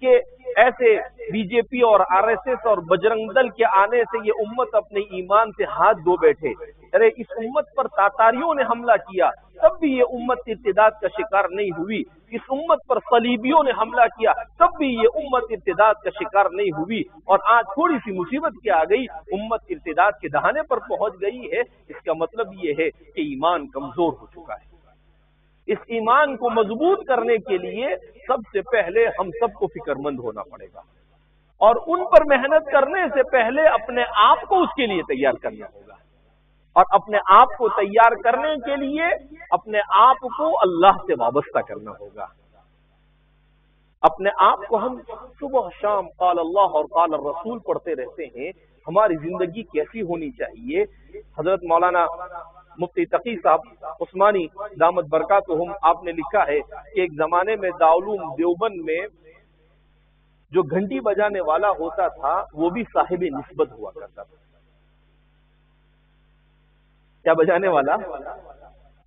کہ ایسے بی جے پی اور آر ایس ایس اور بجرنگ دل کے آنے سے یہ امت اپنے ایمان سے ہاتھ دھو بیٹھے۔ ارے اس امت پر تاتاریوں نے حملہ کیا تب بھی یہ امت ارتداد کا شکار نہیں ہوئی، اس امت پر صلیبیوں نے حملہ کیا تب بھی یہ امت ارتداد کا شکار نہیں ہوئی، اور آج تھوڑی سی مصیبت کیا آ گئی، امت ارتداد کے دہانے پر پہنچ گئی ہے۔ اس کا مطلب یہ ہے کہ ایمان کمزور ہو چکا ہے۔ اس ایمان کو مضبوط کرنے کے لیے سب سے پہلے ہم سب کو فکر مند ہونا پڑے گا، اور ان پر محنت کرنے سے پہلے اپنے آپ کو اس کے لیے تیار کرنا ہوگا، اور اپنے آپ کو تیار کرنے کے لیے اپنے آپ کو اللہ سے وابستہ کرنا ہوگا۔ اپنے آپ کو ہم صبح شام قال اللہ اور قال الرسول پڑھتے رہتے ہیں، ہماری زندگی کیسی ہونی چاہیے؟ حضرت مولانا مفتی تقی صاحب عثمانی دامت برکاتہم آپ نے لکھا ہے کہ ایک زمانے میں دارالعلوم دیوبند میں جو گھنٹی بجانے والا ہوتا تھا وہ بھی صاحب نسبت ہوا کرتا تھا۔ کیا بجانے والا؟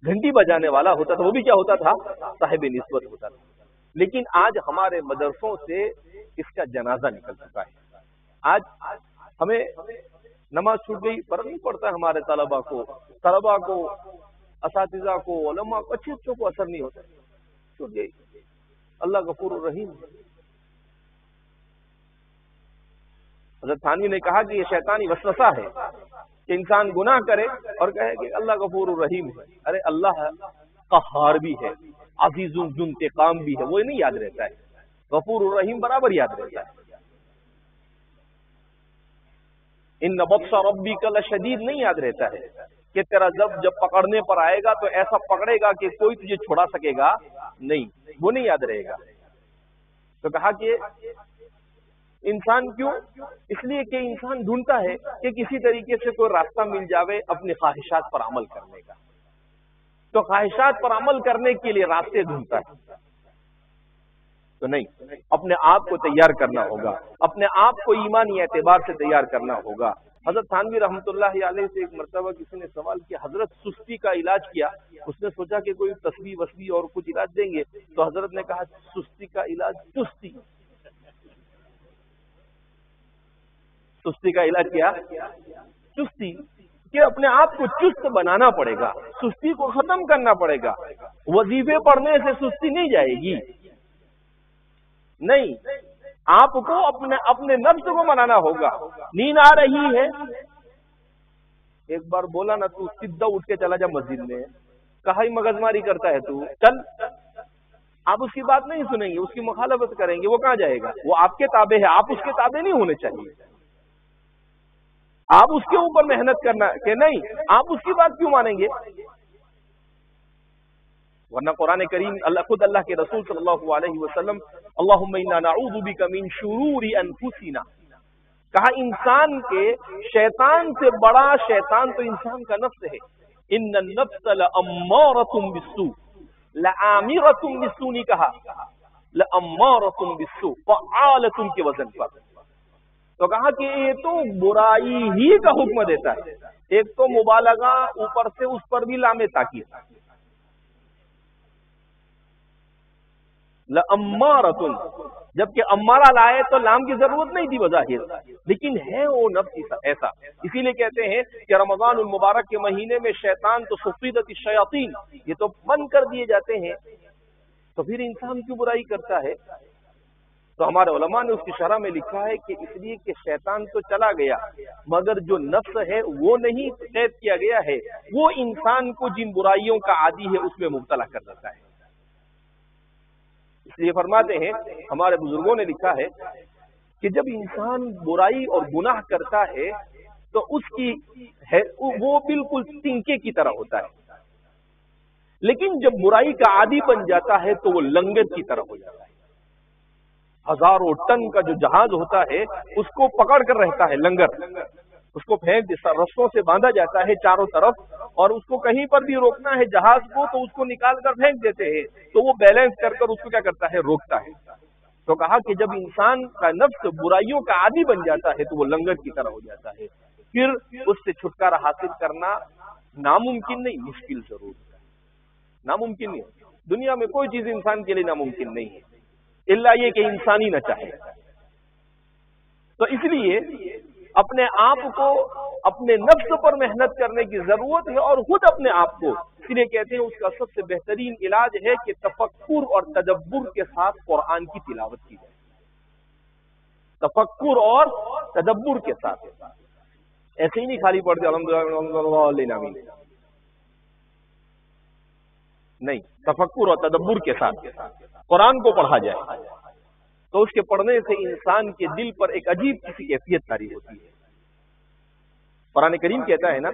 گھنٹی بجانے والا ہوتا تھا، وہ بھی کیا ہوتا تھا؟ صاحب نسبت ہوتا تھا۔ لیکن آج ہمارے مدرسوں سے اس کا جنازہ نکل چکا ہے۔ آج ہمیں نماز چھوٹ گئی، فرق نہیں پڑتا ہمارے طلباء کو، اساتذہ کو، علماء کو، اچھوں کو اثر نہیں ہوتا، چھوٹ گئی۔ اللہ غفور الرحیم۔ حضرت تھانوی نے کہا کہ یہ شیطانی وسوسہ ہے کہ انسان گناہ کرے اور کہے کہ اللہ غفور الرحیم ہے۔ ارے اللہ قہار بھی ہے، عزیز ذو انتقام بھی ہے، وہ نہیں یاد رہتا ہے، غفور الرحیم برابر یاد رہتا ہے۔ ان بطش ربک لشدید نہیں یاد رہتا ہے کہ تیرا جب پکڑنے پر آئے گا تو ایسا پکڑے گا کہ کوئی تجھے چھڑا سکے گا نہیں، وہ نہیں یاد رہے گا۔ تو کہا کہ انسان کیوں؟ اس لیے کہ انسان ڈھونڈتا ہے کہ کسی طریقے سے کوئی راستہ مل جاوے اپنی خواہشات پر عمل کرنے کا، تو خواہشات پر عمل کرنے کے لیے راستے ڈھونڈتا ہے۔ تو نہیں، اپنے آپ کو تیار کرنا ہوگا، اپنے آپ کو ایمانی اعتبار سے تیار کرنا ہوگا۔ حضرت تھانوی رحمۃ اللہ علیہ سے ایک مرتبہ کسی نے سوال کیا، حضرت سستی کا علاج کیا؟ اس نے سوچا کہ کوئی تسبیح وسبیح اور کچھ علاج دیں گے، تو حضرت نے کہا سستی کا علاج چستی۔ سستی کا علاج کیا؟ چستی، کہ اپنے آپ کو چست بنانا پڑے گا، سستی کو ختم کرنا پڑے گا۔ وظیفے پڑھنے سے سستی نہیں جائے گی، نہیں، آپ کو اپنے نفس کو منانا ہوگا۔ نیند آ رہی ہے، ایک بار بولا نا تو سیدھا اٹھ کے چلا جا مسجد میں، کہا ہی مغز ماری کرتا ہے تو چل، آپ اس کی بات نہیں سنیں گے، اس کی مخالفت کریں گے، وہ کہاں جائے گا؟ وہ آپ کے تابع ہے، آپ اس کے تابع نہیں ہونے چاہیے۔ آپ اس کے اوپر محنت کرنا کہ نہیں، آپ اس کی بات کیوں مانیں گے؟ ورنہ قرآن کریم خود اللہ کے رسول صلی اللہ علیہ وسلم اللہم انا نعوذ بک من شرور انفسنا، کہا انسان کے شیطان سے بڑا شیطان تو انسان کا نفس ہے۔ ان النفس لامارۃ بالسوء، لآمرۃ بالسوء نہیں کہا، لامارۃ بالسوء، فعالۃ کے وزن پر۔ تو کہا کہ یہ تو برائی ہی کا حکم دیتا ہے، ایک تو مبالغہ، اوپر سے اس پر بھی لام تاکید، لَأَمَّارَةٌ، جبکہ امارہ لائے تو لام کی ضرورت نہیں تھی بظاہر، لیکن ہے وہ نفس ایسا. اسی لیے کہتے ہیں کہ رمضان المبارک کے مہینے میں شیطان تو صفیدت الشیاطین، یہ تو بند کر دیے جاتے ہیں، تو پھر انسان کیوں برائی کرتا ہے؟ تو ہمارے علماء نے اس کی شرح میں لکھا ہے کہ اس لیے کہ شیطان تو چلا گیا، مگر جو نفس ہے وہ نہیں قید کیا گیا ہے، وہ انسان کو جن برائیوں کا عادی ہے اس میں مبتلا کر دیتا ہے. اس لیے فرماتے ہیں ہمارے بزرگوں نے لکھا ہے کہ جب انسان برائی اور گناہ کرتا ہے تو اس کی وہ بالکل تنکے کی طرح ہوتا ہے، لیکن جب برائی کا عادی بن جاتا ہے تو وہ لنگر کی طرح ہو جاتا ہے. ہزاروں ٹن کا جو جہاز ہوتا ہے اس کو پکڑ کر رہتا ہے لنگر، اس کو پھینک رسوں سے باندھا جاتا ہے چاروں طرف، اور اس کو کہیں پر بھی روکنا ہے جہاز کو تو اس کو نکال کر پھینک دیتے ہیں، تو وہ بیلنس کر اس کو کیا کرتا ہے، روکتا ہے. تو کہا کہ جب انسان کا نفس برائیوں کا عادی بن جاتا ہے تو وہ لنگر کی طرح ہو جاتا ہے، پھر اس سے چھٹکارا حاصل کرنا ناممکن نہیں، مشکل ضرور ناممکن نہیں. دنیا میں کوئی چیز انسان کے لیے ناممکن نہیں ہے الا یہ کہ انسان ہی نہ چاہے. تو اس لیے اپنے آپ کو، اپنے نفس پر محنت کرنے کی ضرورت ہے، اور خود اپنے آپ کو، اس لیے کہتے ہیں اس کا سب سے بہترین علاج ہے کہ تفکر اور تدبر کے ساتھ قرآن کی تلاوت کی جائے. تفکر اور تدبر کے ساتھ، ایسے ہی نہیں خالی پڑھتے الحمدللہ نہیں، تفکر اور تدبر کے ساتھ قرآن کو پڑھا جائے تو اس کے پڑھنے سے انسان کے دل پر ایک عجیب کسی کیفیت طاری ہوتی ہے. قرآن کریم کہتا ہے نا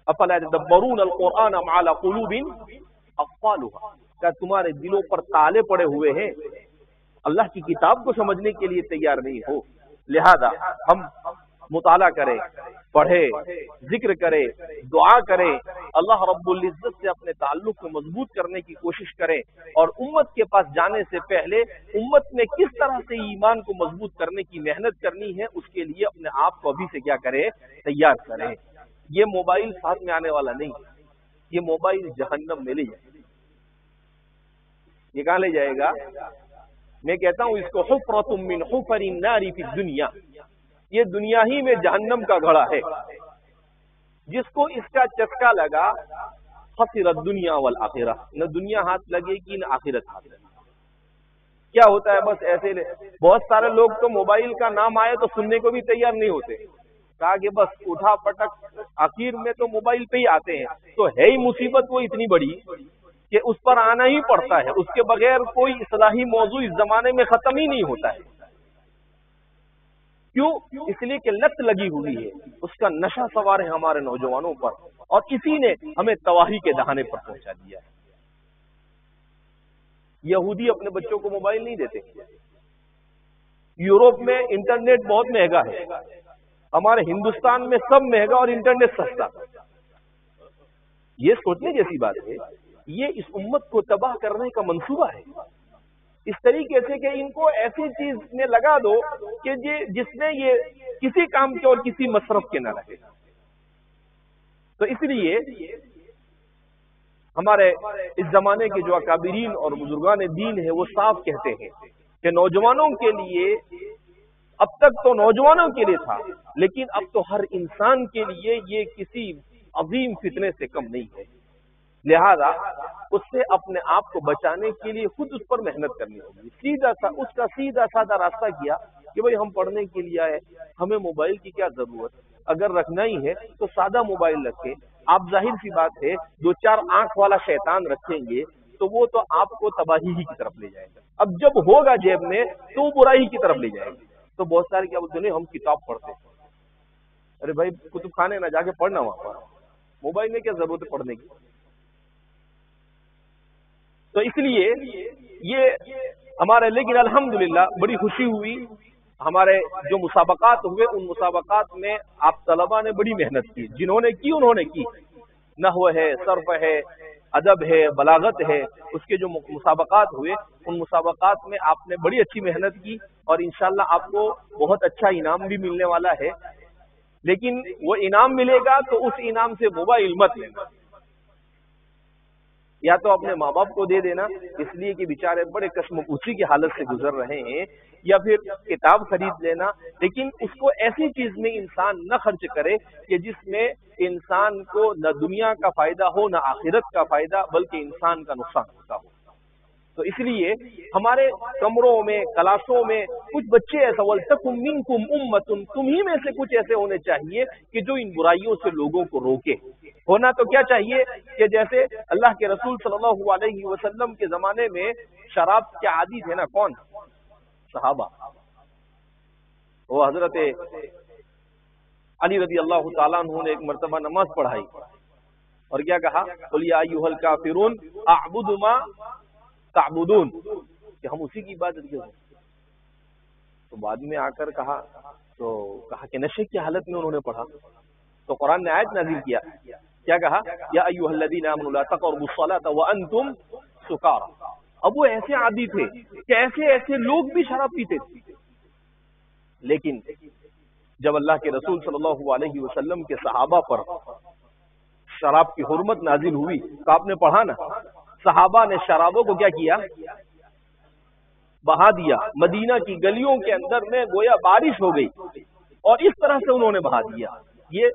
افلا يتدبرون القرآن ام علی قلوب اقفالها، کیا تمہارے دلوں پر تالے پڑے ہوئے ہیں، اللہ کی کتاب کو سمجھنے کے لیے تیار نہیں ہو؟ لہذا ہم مطالعہ کریں، پڑھے، ذکر کرے، دعا کرے، اللہ رب العزت سے اپنے تعلق کو مضبوط کرنے کی کوشش کریں، اور امت کے پاس جانے سے پہلے امت میں کس طرح سے ایمان کو مضبوط کرنے کی محنت کرنی ہے اس کے لیے اپنے آپ کو ابھی سے کیا کریں، تیار کریں. یہ موبائل ساتھ میں آنے والا نہیں، یہ موبائل جہنم میں لے جائے گا. یہ کہاں لے جائے گا؟ میں کہتا ہوں اس کو حفرۃ من حفر النار فی الدنیا، یہ دنیا ہی میں جہنم کا گھڑا ہے. جس کو اس کا چسکا لگا خسر الدنیا والآخرہ، نہ دنیا ہاتھ لگے گی نہ آخرت ہاتھ لگے گی. کیا ہوتا ہے بس ایسے بہت سارے لوگ تو موبائل کا نام آئے تو سننے کو بھی تیار نہیں ہوتے، کہا کہ بس اٹھا پٹک آخر میں تو موبائل پہ ہی آتے ہیں. تو ہے ہی مصیبت وہ اتنی بڑی کہ اس پر آنا ہی پڑتا ہے، اس کے بغیر کوئی اصلاحی موضوع اس زمانے میں ختم ہی نہیں ہوتا ہے. کیوں؟ اس لیے کہ لت لگی ہوئی ہے، اس کا نشہ سوار ہے ہمارے نوجوانوں پر، اور اسی نے ہمیں تباہی کے دہانے پر پہنچا دیا ہے. یہودی اپنے بچوں کو موبائل نہیں دیتے. یورپ میں انٹرنیٹ بہت مہنگا ہے، ہمارے ہندوستان میں سب مہنگا اور انٹرنیٹ سستا. یہ سوچنے جیسی بات ہے، یہ اس امت کو تباہ کرنے کا منصوبہ ہے. اس طریقے سے کہ ان کو ایسی چیز میں لگا دو کہ جس میں یہ کسی کام کے اور کسی مصرف کے نہ رہے. تو اس لیے ہمارے اس زمانے کے جو اکابرین اور بزرگان دین ہیں وہ صاف کہتے ہیں کہ نوجوانوں کے لیے، اب تک تو نوجوانوں کے لیے تھا، لیکن اب تو ہر انسان کے لیے یہ کسی عظیم فتنے سے کم نہیں ہے. لہذا اس سے اپنے آپ کو بچانے کے لیے خود اس پر محنت کرنی ہوگی. اس کا سیدھا سادہ راستہ کیا کہ بھئی ہم پڑھنے کے لیے آئے، ہمیں موبائل کی کیا ضرورت؟ اگر رکھنا ہی ہے تو سادہ موبائل رکھیں. آپ ظاہر سی بات ہے 2-4 آنکھ والا شیطان رکھیں گے تو وہ تو آپ کو تباہی ہی کی طرف لے جائے گا. اب جب ہوگا جیب میں تو وہ برائی کی طرف لے جائے گا. تو بہت سارے کیا بولتے ہیں ہم کتاب پڑھتے ہیں. ارے بھائی کتب خانے نہ جا کے پڑھنا وہاں پر، موبائل میں کیا ضرورت ہے پڑھنے کی؟ تو اس لیے یہ ہمارے، لیکن الحمدللہ بڑی خوشی ہوئی، ہمارے جو مسابقات ہوئے ان مسابقات میں آپ طلباء نے بڑی محنت کی. جنہوں نے کی انہوں نے کی، نحو ہے، صرف ہے، ادب ہے، بلاغت ہے، اس کے جو مسابقات ہوئے ان مسابقات میں آپ نے بڑی اچھی محنت کی، اور انشاءاللہ آپ کو بہت اچھا انعام بھی ملنے والا ہے. لیکن وہ انعام ملے گا تو اس انعام سے موبائل مت لینا، یا تو اپنے ماں باپ کو دے دینا اس لیے کہ بیچارے بڑے کشمکشی کی حالت سے گزر رہے ہیں، یا پھر کتاب خرید لینا، لیکن اس کو ایسی چیز میں انسان نہ خرچ کرے کہ جس میں انسان کو نہ دنیا کا فائدہ ہو نہ آخرت کا فائدہ، بلکہ انسان کا نقصان ہوتا ہو۔ تو اس لیے ہمارے کمروں میں، کلاسوں میں کچھ بچے ایسا وَلْتَكُن مِّنكُمْ أُمَّةٌ، تمہیں میں سے کچھ ایسے ہونے چاہیے کہ جو ان برائیوں سے لوگوں کو روکے۔ ہونا تو کیا چاہیے کہ جیسے اللہ کے رسول صلی اللہ علیہ وسلم کے زمانے میں شراب کے عادی تھے نا، کون؟ صحابہ۔ وہ حضرت علی رضی اللہ تعالیٰ عنہ نے ایک مرتبہ نماز پڑھائی اور کیا کہا؟ قُلْ یَا أَیُّہَا الْکَافِرُونَ أَعْبُدُ مَا تعبدون، کہ ہم اسی کی عبادت کریں۔ تو بعد میں آ کر کہا کہ نشے کی حالت میں انہوں نے پڑھا تو قرآن نے آیت نازل کیا کہا؟ یا ایھا الذین آمنوا لا تقربوا الصلاۃ وانتم سکارى۔ اب وہ ایسے عادی تھے کہ ایسے لوگ بھی شراب پیتے تھے، لیکن جب اللہ کے رسول صلی اللہ علیہ وسلم کے صحابہ پر شراب کی حرمت نازل ہوئی تو آپ نے پڑھا نا، صحابہ نے شرابوں کو کیا کیا؟ بہا دیا۔ مدینہ کی گلیوں کے اندر میں گویا بارش ہو گئی اور اس طرح سے انہوں نے بہا دیا۔ یہ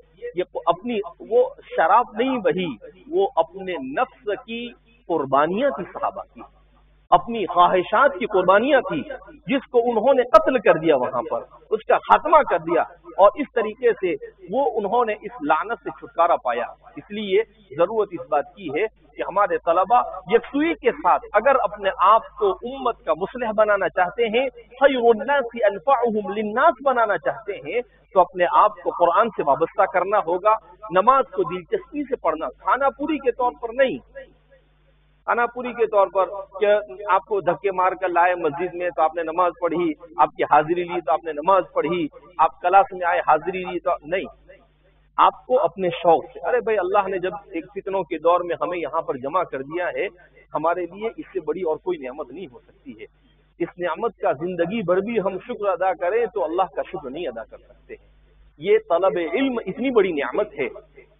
اپنی وہ شراب نہیں بہی، وہ اپنے نفس کی قربانیاں تھی، صحابہ کی اپنی خواہشات کی قربانیاں تھی، جس کو انہوں نے قتل کر دیا، وہاں پر اس کا خاتمہ کر دیا، اور اس طریقے سے وہ انہوں نے اس لعنت سے چھٹکارا پایا۔ اس لیے ضرورت اس بات کی ہے کہ ہمارے طلباء یکسوئی کے ساتھ اگر اپنے آپ کو امت کا مصلح بنانا چاہتے ہیں، خیر الناس انفعهم للناس بنانا چاہتے ہیں، تو اپنے آپ کو قرآن سے وابستہ کرنا ہوگا، نماز کو دلچسپی سے پڑھنا، کھانا پوری کے طور پر نہیں، کھانا پوری کے طور پر کہ آپ کو دھکے مار کر لائے مسجد میں تو آپ نے نماز پڑھی، آپ کی حاضری لی تو آپ نے نماز پڑھی، آپ کلاس میں آئے حاضری لی تو نہیں، آپ کو اپنے شوق سے، ارے بھائی اللہ نے جب ایک فتنوں کے دور میں ہمیں یہاں پر جمع کر دیا ہے، ہمارے لیے اس سے بڑی اور کوئی نعمت نہیں ہو سکتی ہے، اس نعمت کا زندگی بھر بھی ہم شکر ادا کریں تو اللہ کا شکر نہیں ادا کر سکتے۔ یہ طلب علم اتنی بڑی نعمت ہے،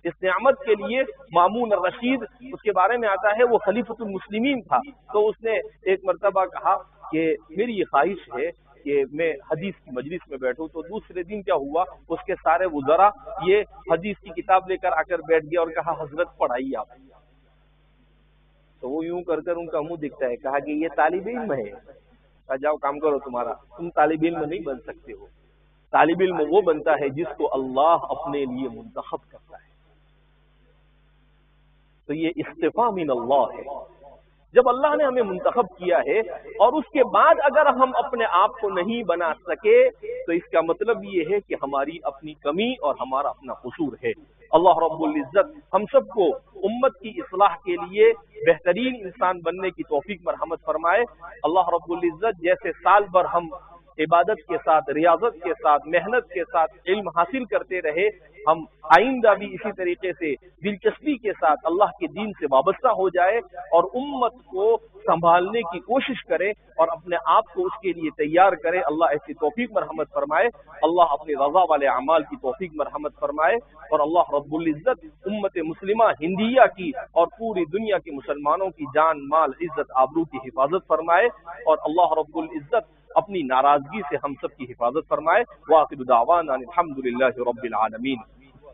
اس نعمت کے لیے مامون الرشید، اس کے بارے میں آتا ہے وہ خلیفۃ المسلمین تھا، تو اس نے ایک مرتبہ کہا کہ میری یہ خواہش ہے کہ میں حدیث کی مجلس میں بیٹھوں، تو دوسرے دن کیا ہوا، اس کے سارے وزراء یہ حدیث کی کتاب لے کر آ کر بیٹھ گیا اور کہا حضرت پڑھائیے آپ، تو وہ یوں کر ان کا منہ دکھتا ہے، کہا کہ یہ طالب علم ہے، کہا جاؤ کام کرو تمہارا، تم طالب علم نہیں بن سکتے ہو، طالب علم وہ بنتا ہے جس کو اللہ اپنے لیے منتخب کرتا ہے، تو یہ اصطفاء من اللہ ہے، جب اللہ نے ہمیں منتخب کیا ہے اور اس کے بعد اگر ہم اپنے آپ کو نہیں بنا سکے تو اس کا مطلب یہ ہے کہ ہماری اپنی کمی اور ہمارا اپنا قصور ہے۔ اللہ رب العزت ہم سب کو امت کی اصلاح کے لیے بہترین انسان بننے کی توفیق مرحمت فرمائے۔ اللہ رب العزت جیسے سال بھر ہم عبادت کے ساتھ، ریاضت کے ساتھ، محنت کے ساتھ علم حاصل کرتے رہے، ہم آئندہ بھی اسی طریقے سے دلچسپی کے ساتھ اللہ کے دین سے وابستہ ہو جائے اور امت کو سنبھالنے کی کوشش کرے اور اپنے آپ کو اس کے لیے تیار کرے۔ اللہ ایسی توفیق مرحمت فرمائے، اللہ اپنی رضا والے اعمال کی توفیق مرحمت فرمائے، اور اللہ رب العزت امت مسلمہ ہندیہ کی اور پوری دنیا کے مسلمانوں کی جان، مال، عزت، آبرو کی حفاظت فرمائے، اور اللہ رب العزت اپنی ناراضگی سے ہم سب کی حفاظت فرمائے۔ وآخر دعوانا الحمد للہ رب العالمین۔